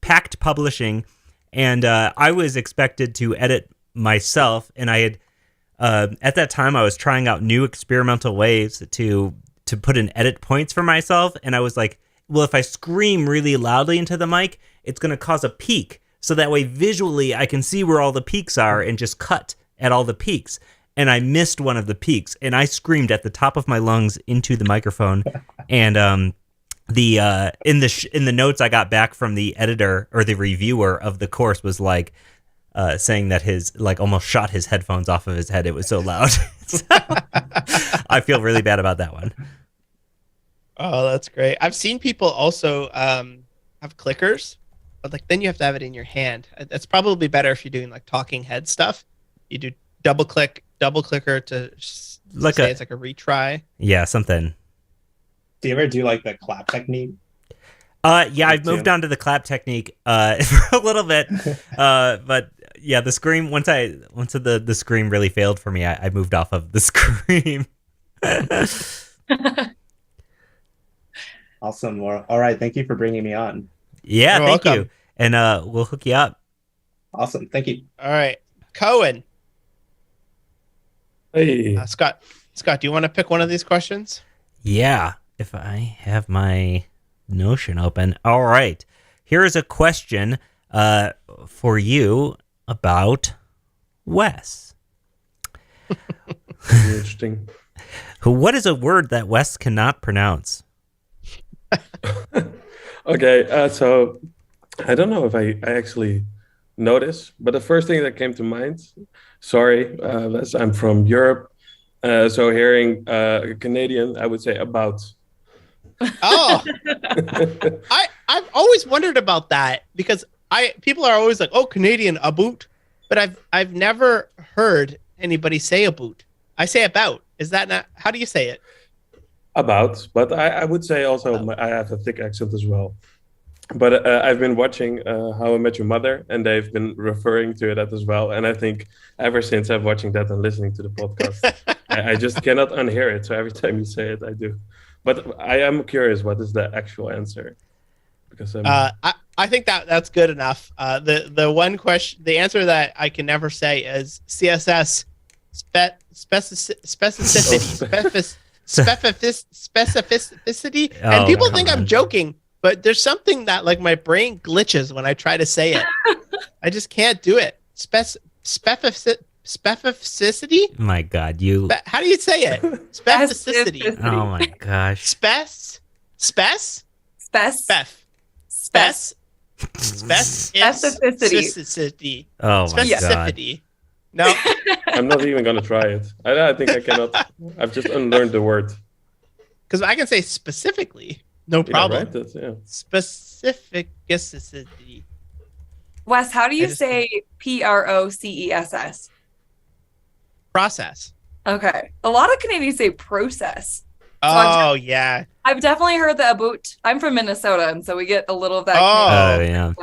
Pact Publishing, and I was expected to edit myself, and I had at that time I was trying out new experimental ways to put in edit points for myself, and I was like, well, if I scream really loudly into the mic, it's going to cause a peak, so that way visually I can see where all the peaks are and just cut at all the peaks. And I missed one of the peaks, and I screamed at the top of my lungs into the microphone, and in the notes I got back from the editor or the reviewer of the course was like saying that his like almost shot his headphones off of his head. It was so loud. So, I feel really bad about that one. Oh, that's great. I've seen people also have clickers, but like then you have to have it in your hand. That's probably better if you're doing like talking head stuff. You do double clicker to like say it's like a retry. Yeah, something. Do you ever do like the clap technique? Yeah, I've moved on to the clap technique for a little bit, but yeah, the scream once the scream really failed for me, I moved off of the scream. Awesome. Well, all right, thank you for bringing me on. Yeah, You're thank welcome. you, and we'll hook you up. Awesome, thank you. All right, Cohen. Hey, Scott, do you want to pick one of these questions? Yeah, if I have my Notion open. All right, here is a question for you about Wes. interesting. What is a word that Wes cannot pronounce? Okay, so I don't know if I actually know this, but the first thing that came to mind, sorry, I'm from Europe, so hearing Canadian, I would say about. Oh, I've always wondered about that because people are always like, oh, Canadian, a boot, but I've never heard anybody say a boot. I say about. Is that not? How do you say it? About, but I would say also I have a thick accent as well. But I've been watching How I Met Your Mother, and they've been referring to that as well. And I think ever since I'm watching that and listening to the podcast, I just cannot unhear it. So every time you say it, I do. But I am curious, what is the actual answer? Because I think that's good enough. The one question, the answer that I can never say is CSS Specificity. And people think I'm joking, but there's something that like my brain glitches when I try to say it. I just can't do it. Specificity? My God, you. How do you say it? Specificity. Oh my gosh. Specificity. Oh my God. No. I'm not even gonna try it. I think I cannot. I've just unlearned the word. Because I can say specifically, no problem. Yeah, right? Yeah. Specificity. Wes, how do you say process? Process. Okay. A lot of Canadians say process. So yeah. I've definitely heard that about. I'm from Minnesota, and so we get a little of that. Yeah.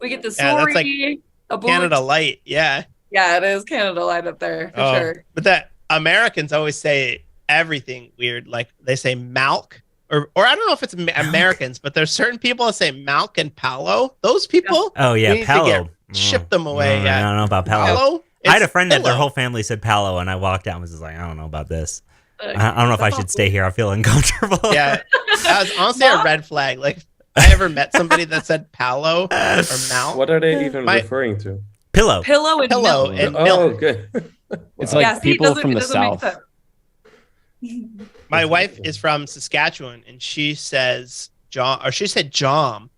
We get the that's like sorry, Canada Light. Yeah. Yeah, it is Canada Light up there for sure. But that Americans always say everything weird. Like they say malk, or I don't know if it's Americans, but there's certain people that say malk and palo. Those people. Oh yeah, palo. Ship them away. I don't know about palo. I had a friend that their pillow. whole family said palo, and I walked out and was just like, I don't know about this. I don't know if I should stay here. I feel uncomfortable. Yeah, that was honestly a red flag. Like, I ever met somebody that said palo or malk. What are they even referring to? Pillow. Pillow and milk. And Oh, milk. good. It's like people from the South. My wife is from Saskatchewan, and she says jam, or she said jam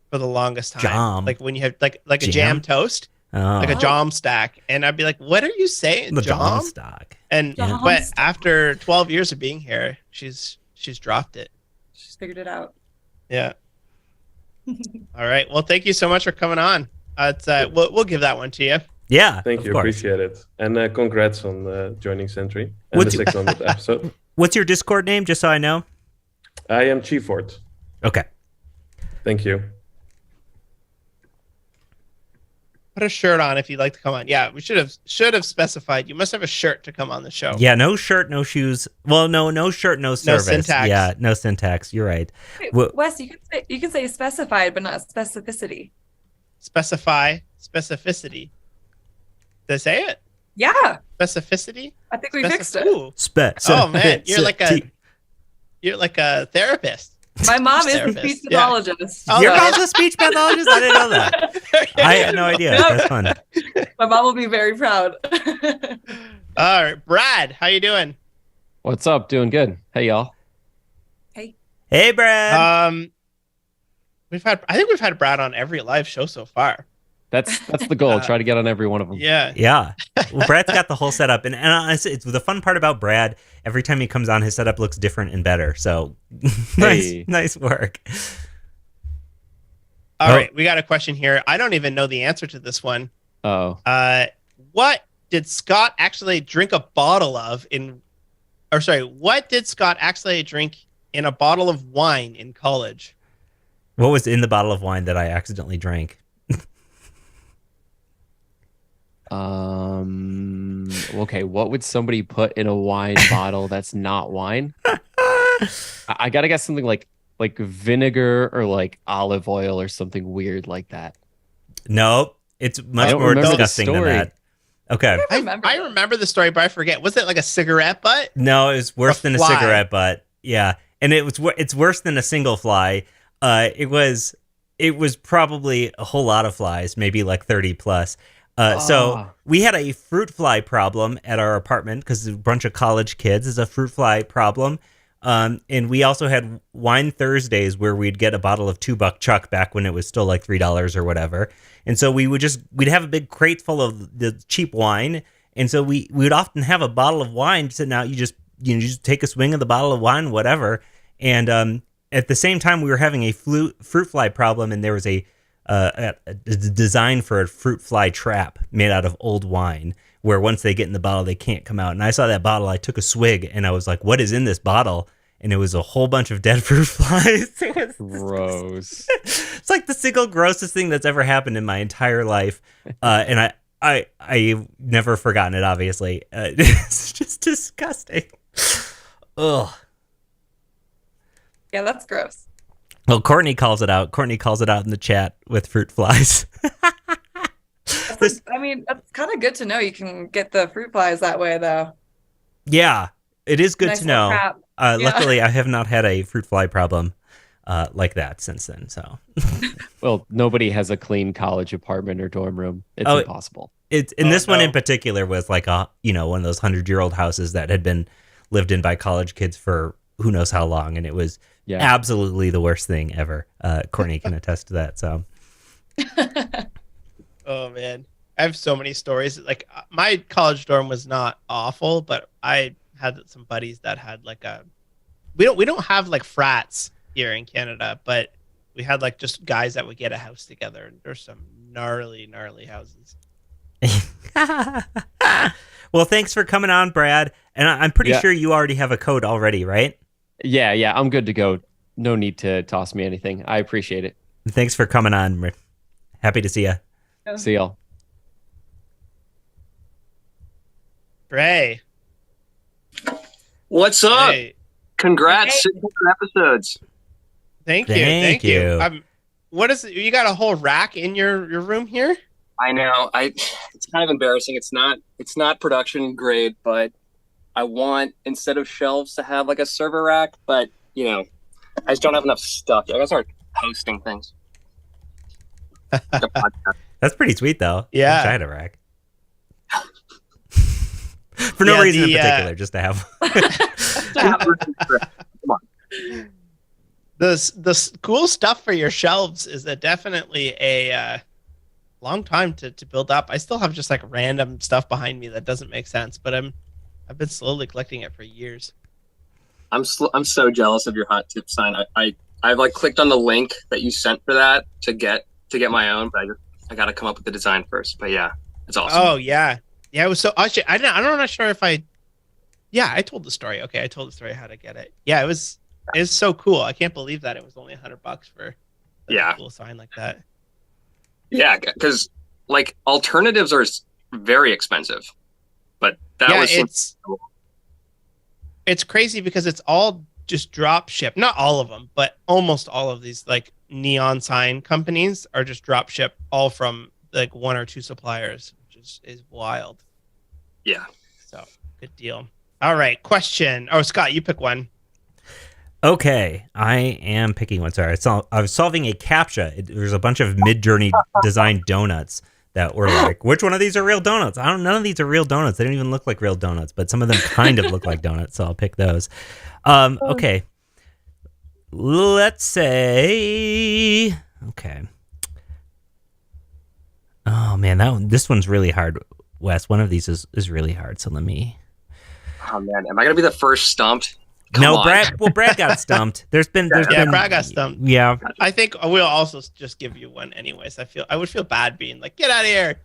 for the longest time. Jam. Like when you have like a jam toast, like a jam stack, and I'd be like, "What are you saying?" The jam jam stack. And but after 12 years of being here, she's dropped it. She's figured it out. Yeah. All right. Well, thank you so much for coming on. We'll give that one to you. Yeah. Thank you. course. Appreciate it. And congrats on joining Sentry and What's the 600th episode. What's your Discord name, just so I know? I am Chiefort. Okay. Thank you. Put a shirt on if you'd like to come on. Yeah, we should have specified. You must have a shirt to come on the show. Yeah, no shirt, no shoes. Well, no shirt, no service. Syntax. Yeah, no syntax. You're right. Wait, Wes, you can say specified, but not specificity. Specificity. Did I say it? Yeah. Specificity. I think we fixed it. Ooh. Oh man, you're like a therapist. My mom is a speech pathologist. Yeah. Your mom's a speech pathologist? I didn't know that. I had no idea. That's fun. My mom will be very proud. All right, Brad, how you doing? What's up? Doing good. Hey, y'all. Hey, Brad. I think we've had Brad on every live show so far. That's the goal. Try to get on every one of them. Yeah. Well, Brad's got the whole setup, and it's the fun part about Brad. Every time he comes on, his setup looks different and better. So nice work. All right, we got a question here. I don't even know the answer to this one. Oh. What did Scott actually drink a bottle of what did Scott actually drink in a bottle of wine in college? What was in the bottle of wine that I accidentally drank? Okay, what would somebody put in a wine bottle that's not wine? I gotta guess something like vinegar or like olive oil or something weird like that. Nope, it's much more disgusting than that. Okay, I remember the story, but I forget. Was it like a cigarette butt? No, it was worse than a cigarette butt. Yeah, and it's worse than a single fly. It was probably a whole lot of flies, maybe like 30 plus. So we had a fruit fly problem at our apartment because a bunch of college kids is a fruit fly problem. And we also had wine Thursdays where we'd get a bottle of $2 Chuck back when it was still like $3 or whatever. And so we'd have a big crate full of the cheap wine. And so we would often have a bottle of wine. So now you just take a swing of the bottle of wine, whatever. And at the same time, we were having a fruit fly problem, and there was a design for a fruit fly trap made out of old wine, where once they get in the bottle, they can't come out. And I saw that bottle, I took a swig, and I was like, what is in this bottle? And it was a whole bunch of dead fruit flies. It was gross. It's like the single grossest thing that's ever happened in my entire life. And I've never forgotten it, obviously. It's just disgusting. Ugh. Yeah, that's gross. Well, Courtney calls it out. Courtney calls it out in the chat with fruit flies. I mean, that's kind of good to know. You can get the fruit flies that way, though. Yeah, it is good Nice to know. little trap. Yeah. Luckily, I have not had a fruit fly problem like that since then. So, Well, nobody has a clean college apartment or dorm room. It's impossible. This one in particular was like one of those 100-year-old houses that had been lived in by college kids for who knows how long, and it was absolutely the worst thing ever. Courtney can attest to that. So, oh man, I have so many stories. Like my college dorm was not awful, but I had some buddies that had like we don't have like frats here in Canada, but we had like just guys that would get a house together, and there's some gnarly houses. Well, thanks for coming on, Brad. And I'm pretty sure you already have a code already, right? Yeah, I'm good to go. No need to toss me anything. I appreciate it. Thanks for coming on. We're happy to see you. See y'all. Ray. What's up? Hey. Congrats, 600 episodes. Thank you. What is it? You got a whole rack in your room here? I know. It's kind of embarrassing. It's not production grade, but I want, instead of shelves, to have like a server rack, but I just don't have enough stuff. I gotta start hosting things. That's pretty sweet though. Yeah. I wish I had a rack. For no reason in particular, just to have. Come on. The cool stuff for your shelves is definitely a long time to build up. I still have just like random stuff behind me that doesn't make sense, but I've been slowly collecting it for years. I'm so jealous of your hot tip sign. I've like clicked on the link that you sent for that to get my own, but I got to come up with the design first. But yeah, it's awesome. Oh yeah. It was so actually I'm not sure if I told the story. Okay, I told the story how to get it. Yeah, it's so cool. I can't believe that it was only $100 for a cool sign like that. Yeah, because like alternatives are very expensive, but it's crazy because it's all just drop ship. Not all of them, but almost all of these like neon sign companies are just drop ship, all from like one or two suppliers, which is wild. Yeah. So good deal. All right, question. Oh, Scott, you pick one. Okay, I am picking one. Sorry, I was solving a CAPTCHA. There's a bunch of Midjourney designed donuts that were like, which one of these are real donuts? None of these are real donuts. They don't even look like real donuts, but some of them kind of look like donuts, so I'll pick those. Okay, let's say, okay. Oh man, this one's really hard, Wes. One of these is really hard, so let me. Oh man, am I gonna be the first stumped? No, Brad. Well, Brad got stumped. There's been Brad got stumped. Yeah, I think we'll also just give you one anyways. I would feel bad being like, get out of here.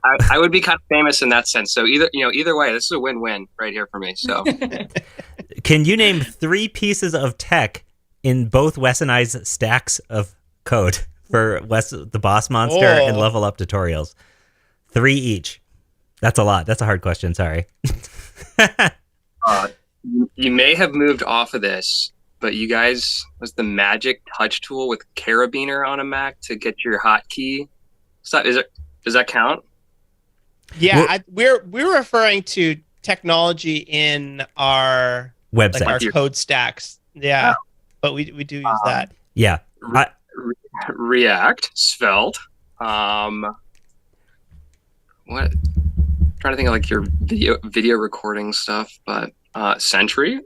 I would be kind of famous in that sense. So either way, this is a win-win right here for me. So, can you name 3 pieces of tech in both Wes and I's stacks of code for Wes the Boss Monster and Level Up tutorials? 3 each. That's a lot. That's a hard question. Sorry. You may have moved off of this, but you guys was the magic touch tool with Carabiner on a Mac to get your hotkey. Does that count? Yeah, we're referring to technology in our website, like our code stacks. Yeah, but we do use that. Yeah, React, Svelte. What? I'm trying to think of like your video recording stuff, but Sentry.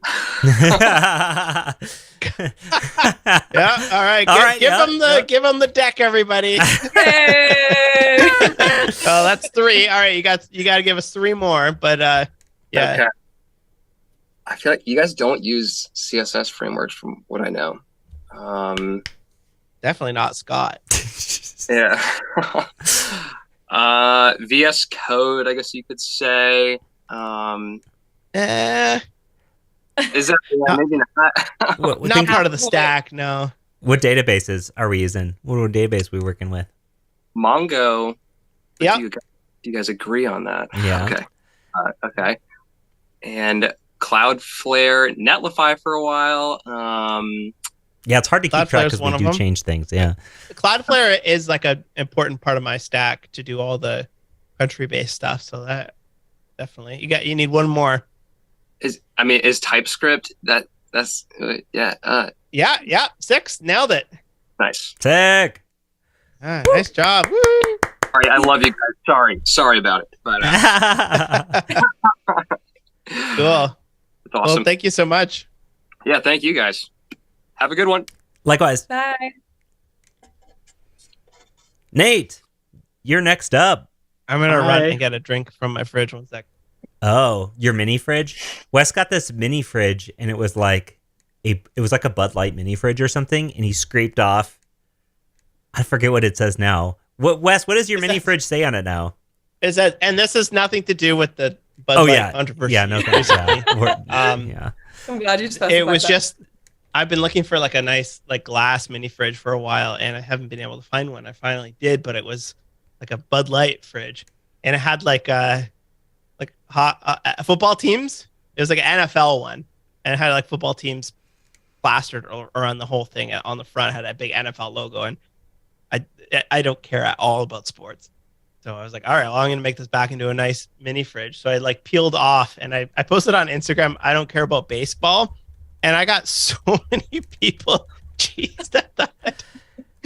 Yeah. All right. Give them the deck, everybody. Oh, that's 3. All right, you got to give us 3 more, but yeah. Okay. I feel like you guys don't use CSS frameworks from what I know. Definitely not Scott. Yeah. VS Code, I guess you could say. Is that maybe not? Not part of the stack, no. What databases are we using? What database are we working with? Mongo. Yeah. Do you guys agree on that? Yeah. Okay. Okay. And Cloudflare, Netlify for a while. Yeah, it's hard to keep track because we do change things. Yeah. Cloudflare is like an important part of my stack to do all the country-based stuff. So that definitely you need one more. Is TypeScript that's yeah 6 nailed it. Nice. Sick. Nice job. Woo. Sorry, I love you guys. Sorry about it. But cool. It's awesome. Well, thank you so much. Yeah, thank you guys. Have a good one. Likewise. Bye. Nate, you're next up. I'm gonna run and get a drink from my fridge. 1 sec. Oh, your mini fridge? Wes got this mini fridge, and it was like a Bud Light mini fridge or something, and he scraped off. I forget what it says now. Wes, what does your mini fridge say on it now? Is that, and this has nothing to do with the Bud Light controversy. Yeah, no thanks. Yeah. I'm glad you specified It was that. just, I've been looking for like a nice like glass mini fridge for a while, and I haven't been able to find one. I finally did, but it was like a Bud Light fridge, and it had like hot football teams. It was like an NFL one, and it had like football teams plastered around the whole thing. On the front, it had that big NFL logo, and I don't care at all about sports. So I was like, all right, well, I'm going to make this back into a nice mini fridge. So I like peeled off and I posted on Instagram, I don't care about baseball. And I got so many people cheesed at that.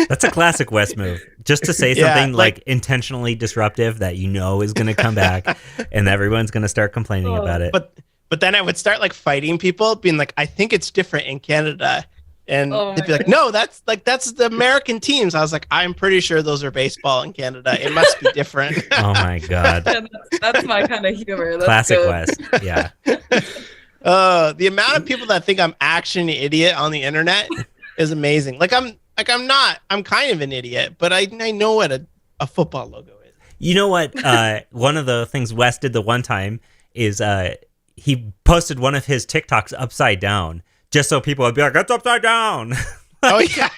That's a classic Wes move. Just to say something like intentionally disruptive that you know is going to come back and everyone's going to start complaining about it. But then I would start like fighting people, being like, I think it's different in Canada. And they'd be like, no, that's the American teams. I was like, I'm pretty sure those are baseball in Canada. It must be different. Oh my God. That's my kind of humor. That's classic good. West. Yeah. The amount of people that think I'm actually an idiot on the internet is amazing. I'm not. I'm kind of an idiot, but I know what a football logo is. You know what? One of the things Wes did the one time is he posted one of his TikToks upside down. Just so people would be like, it's upside down. Oh, yeah.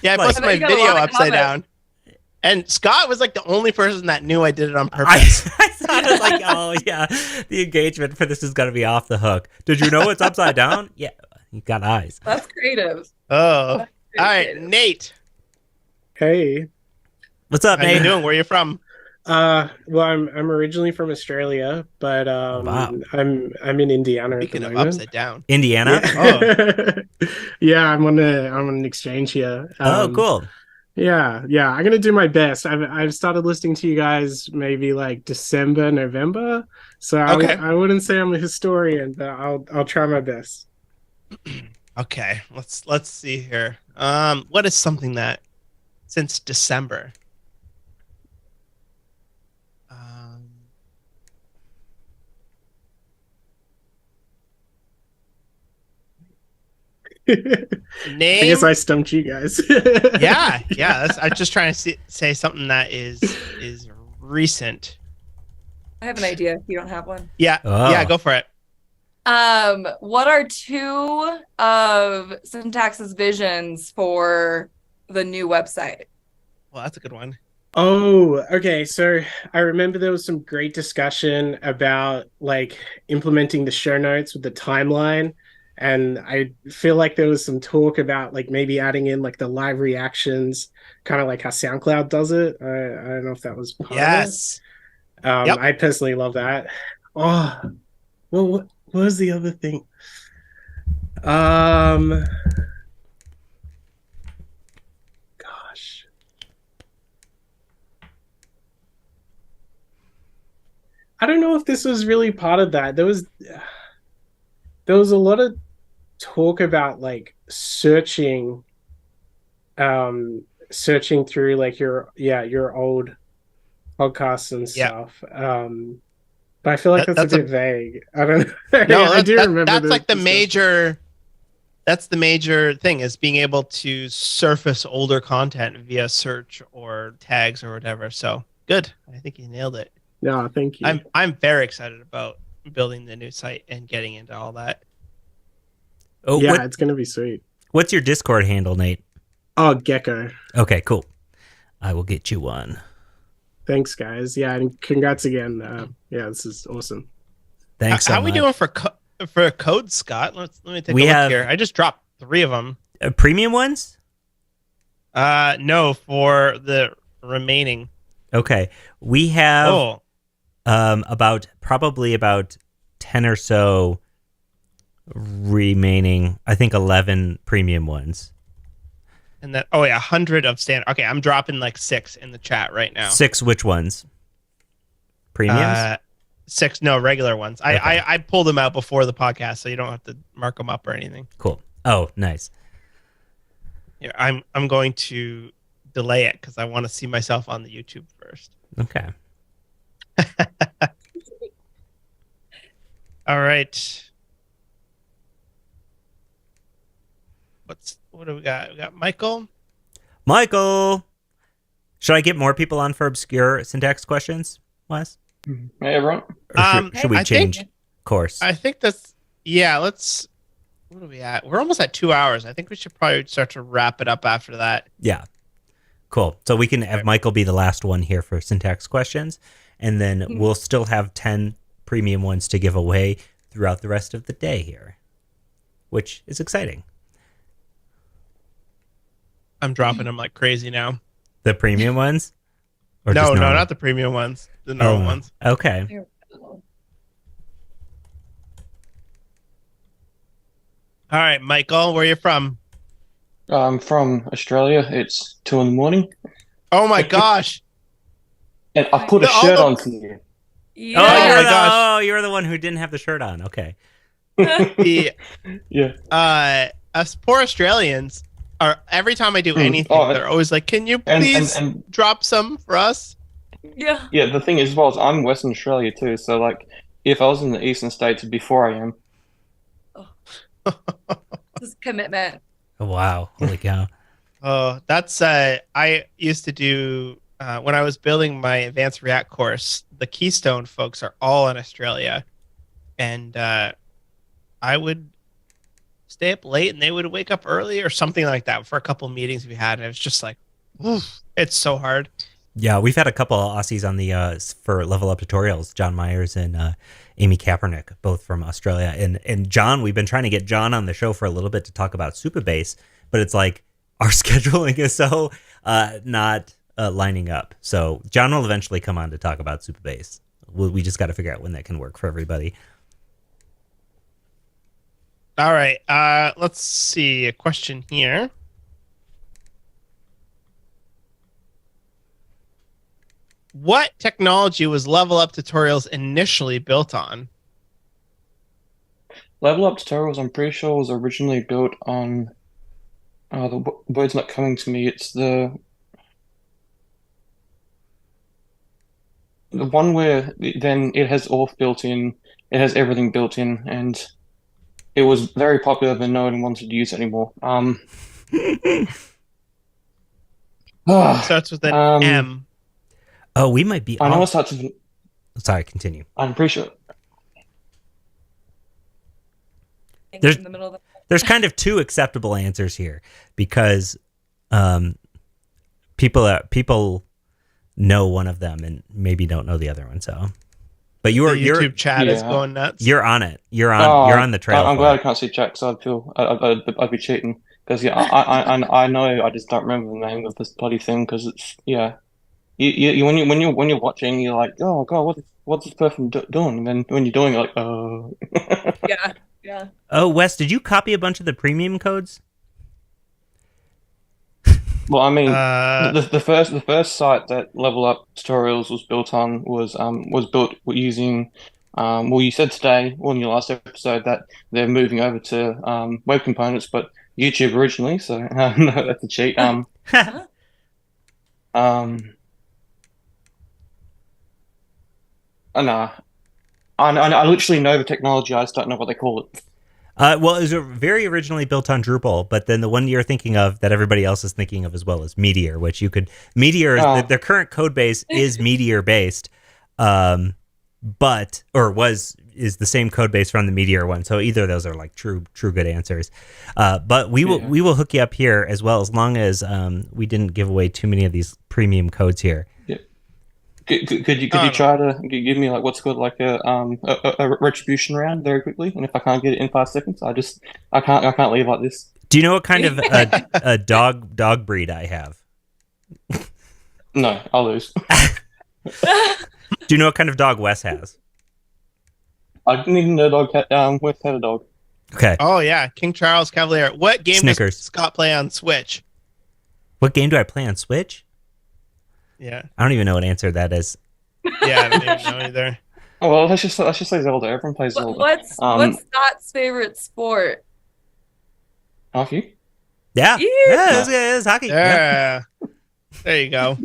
Yeah, I posted my video upside down. And Scott was like the only person that knew I did it on purpose. I thought it was like, oh, yeah, the engagement for this is going to be off the hook. Did you know it's upside down? Yeah, you got eyes. That's creative. Oh. All right, Nate. Hey. What's up, Nate? How you doing? Where are you from? Well, I'm originally from Australia, but I'm in Indiana Speaking at the of moment. upside down. Indiana? Yeah. Yeah, I'm on an exchange here. Oh, cool. Yeah. I'm gonna do my best. I've started listening to you guys maybe like December, November. So I wouldn't say I'm a historian, but I'll try my best. Okay, let's see here. What is something that since December? Name. I guess I stumped you guys. yeah. I'm just trying to say something that is recent. I have an idea if you don't have one. Yeah, yeah, go for it. What are two of Syntax's visions for the new website? Well, that's a good one. Oh, okay. So I remember there was some great discussion about like implementing the show notes with the timeline. And I feel like there was some talk about like maybe adding in like the live reactions, kind of like how SoundCloud does it. I don't know if that was part of it. I personally love that. Oh, well, what was the other thing? Gosh. I don't know if this was really part of that. There was a lot of talk about like searching through like your old podcasts and stuff. But I feel like that's a bit vague. I don't know. No, I do remember that's like the major. That's the major thing, is being able to surface older content via search or tags or whatever. So good. I think you nailed it. No, thank you. I'm very excited about building the new site and getting into all that. Oh yeah, it's gonna be sweet. What's your Discord handle, Nate? Oh, Gecko. Okay, cool. I will get you one. Thanks, guys. Yeah, and congrats again. Yeah, this is awesome. Thanks. How are we doing for code, Scott? Let me take a look here. I just dropped 3 of them. Premium ones? No, for the remaining. Okay, we have probably about 10 or so remaining. I think 11 premium ones. And then 100 of standard. Okay, I'm dropping like 6 in the chat right now. 6 which ones? Premiums? 6, no, regular ones. Okay. I pulled them out before the podcast, so you don't have to mark them up or anything. Cool. Oh, nice. Yeah, I'm going to delay it because I want to see myself on the YouTube first. Okay. All right. What do we got? We got Michael. Michael! Should I get more people on for obscure syntax questions, Wes? Hey, everyone. Or should we change course? I think that's... Yeah, let's... What are we at? We're almost at 2 hours. I think we should probably start to wrap it up after that. Yeah. Cool. So we can have Michael be the last one here for syntax questions, and then we'll still have 10 premium ones to give away throughout the rest of the day here, which is exciting. I'm dropping them like crazy now. The premium ones? Or No, just normal? not the premium ones. The normal ones. Okay. All right, Michael, where are you from? I'm from Australia. It's 2 in the morning. Oh my gosh. And I put a shirt on for you. Yeah. Oh my gosh. Oh, you're the one who didn't have the shirt on. Okay. Yeah. Us poor Australians are every time I do anything, they're always like, "Can you please drop some for us?" Yeah. Yeah, the thing is, well, I'm Western Australia too, so like, if I was in the Eastern States, it'd be 4 a.m. This is commitment. Oh, wow. Holy cow. Oh, that's I used to do when I was building my advanced React course. The Keystone folks are all in Australia, and I would stay up late, and they would wake up early or something like that for a couple of meetings we had. And it was just like, oof, it's so hard. Yeah, we've had a couple of Aussies on the for Level Up tutorials, John Myers and Amy Kaepernick, both from Australia. And John, we've been trying to get John on the show for a little bit to talk about Supabase, but it's like our scheduling is so not lining up. So John will eventually come on to talk about Supabase. We just got to figure out when that can work for everybody. All right, let's see a question here. What technology was Level Up Tutorials initially built on? Level Up Tutorials, I'm pretty sure, was originally built on the word's not coming to me. It's the one where then it has auth built in, it has everything built in, and it was very popular, but no one wanted to use it anymore. Starts with an M. Oh, we might be. I know it starts with. Sorry, continue. I'm pretty sure. There's kind of two acceptable answers here because people know one of them and maybe don't know the other one. So, but your YouTube chat is going nuts. You're on it. You're on the trail. I'm glad I can't see chat because I'd be cheating because I know I just don't remember the name of this bloody thing because it's You when you're watching, you're like, oh god, what's this person doing? And then when you're doing it, like, yeah. Oh, Wes, did you copy a bunch of the premium codes? Well, I mean, the first site that Level Up Tutorials was built on was built using, well, you said today on your last episode that they're moving over to web components, but YouTube originally, so no, that's a cheat. No, I literally know the technology. I just don't know what they call it. Well, it was very originally built on Drupal, but then the one you're thinking of that everybody else is thinking of as well is Meteor, which you could their current code base is Meteor based, is the same code base from the Meteor one. So either of those are like true good answers. But we will hook you up here as well as long as we didn't give away too many of these premium codes here. Could you try to give me like what's called like a retribution round very quickly? And if I can't get it in 5 seconds, I can't leave like this. Do you know what kind of a dog breed I have? No, I'll lose. Do you know what kind of dog Wes has? I need to know dog. With had a dog. Okay. Oh yeah, King Charles Cavalier. What game Snickers. does Scott play on Switch? What game do I play on Switch? Yeah. I don't even know what answer that is. Yeah, I don't even know either. Oh well, let's just say Zelda. Everyone plays Zelda. What's Scott's favorite sport? Hockey. Yeah. Yeah. It's hockey. Yeah. There you go.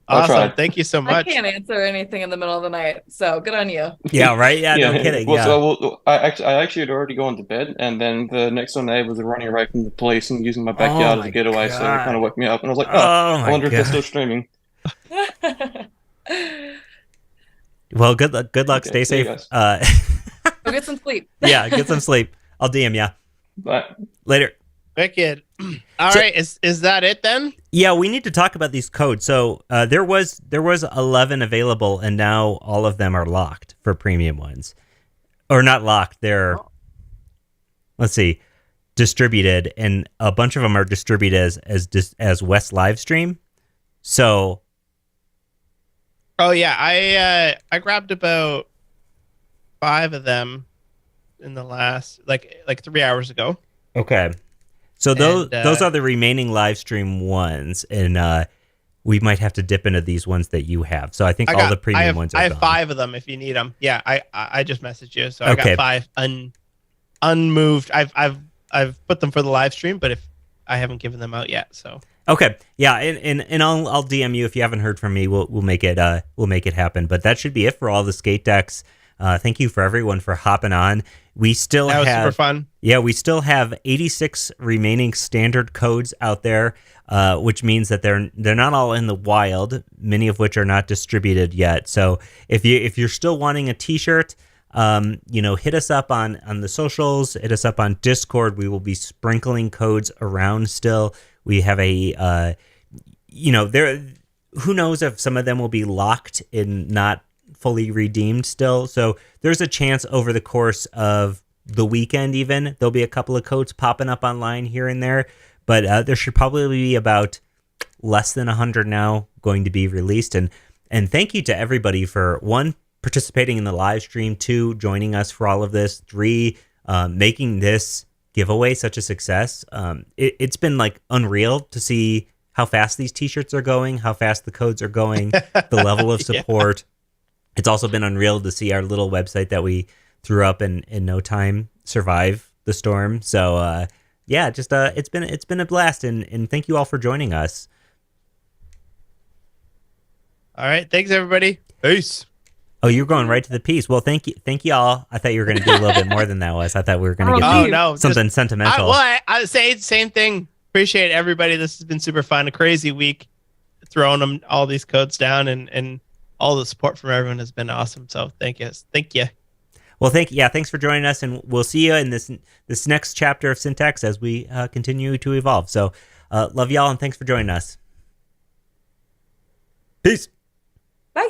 Awesome. Thank you so I much. can't answer anything in the middle of the night, so good on you. Yeah, right? Yeah, no kidding. Well, Yeah. so I actually had already gone to bed, and then the next one I was running away from the police and using my backyard as a getaway, so it kind of woke me up. And I was like, I wonder if they're still streaming. Well, good luck. Good luck. Okay, Stay see you safe. Go get some sleep. Yeah, get some sleep. I'll DM ya. Bye. Later. Wicked. All right, is that it then? Yeah, we need to talk about these codes. So there was 11 available, and now all of them are locked for premium ones, or not locked. They're let's see, distributed, and a bunch of them are distributed as West Livestream. So, oh yeah, I grabbed about 5 of them in the last like 3 hours ago. okay. So those are the remaining live stream ones, and we might have to dip into these ones that you have. So I think all the premium ones are I have gone. 5 of them if you need them. Yeah, I just messaged you, so Okay. I got 5 unmoved. I've put them for the live stream, but if I haven't given them out yet, so Okay, yeah, and I'll DM you if you haven't heard from me. We'll make it happen. But that should be it for all the skate decks. Thank you for everyone for hopping on. We still that was have super fun. Yeah, we still have 86 remaining standard codes out there, which means that they're not all in the wild, many of which are not distributed yet. So if you're still wanting a T-shirt, hit us up on the socials, hit us up on Discord. We will be sprinkling codes around still. We have there. Who knows if some of them will be locked and not fully redeemed still. So there's a chance over the course of the weekend even there'll be a couple of codes popping up online here and there, but there should probably be about less than 100 now going to be released. And thank you to everybody for 1, participating in the live stream, 2, joining us for all of this, 3, making this giveaway such a success. It's been like unreal to see how fast these t-shirts are going, how fast the codes are going, the level of support. It's also been unreal to see our little website that we threw up in no time survive the storm. So it's been a blast, and thank you all for joining us. All right, thanks everybody. Peace. Oh, you're going right to the piece. Well, thank you all. I thought you were going to do a little bit more than that, Wes. I thought we were going to get something sentimental. I say the same thing. Appreciate everybody. This has been super fun. A crazy week, throwing them all these codes down, and all the support from everyone has been awesome. So thank you. Well, thanks for joining us, and we'll see you in this next chapter of Syntax as we continue to evolve. So love y'all, and thanks for joining us. Peace.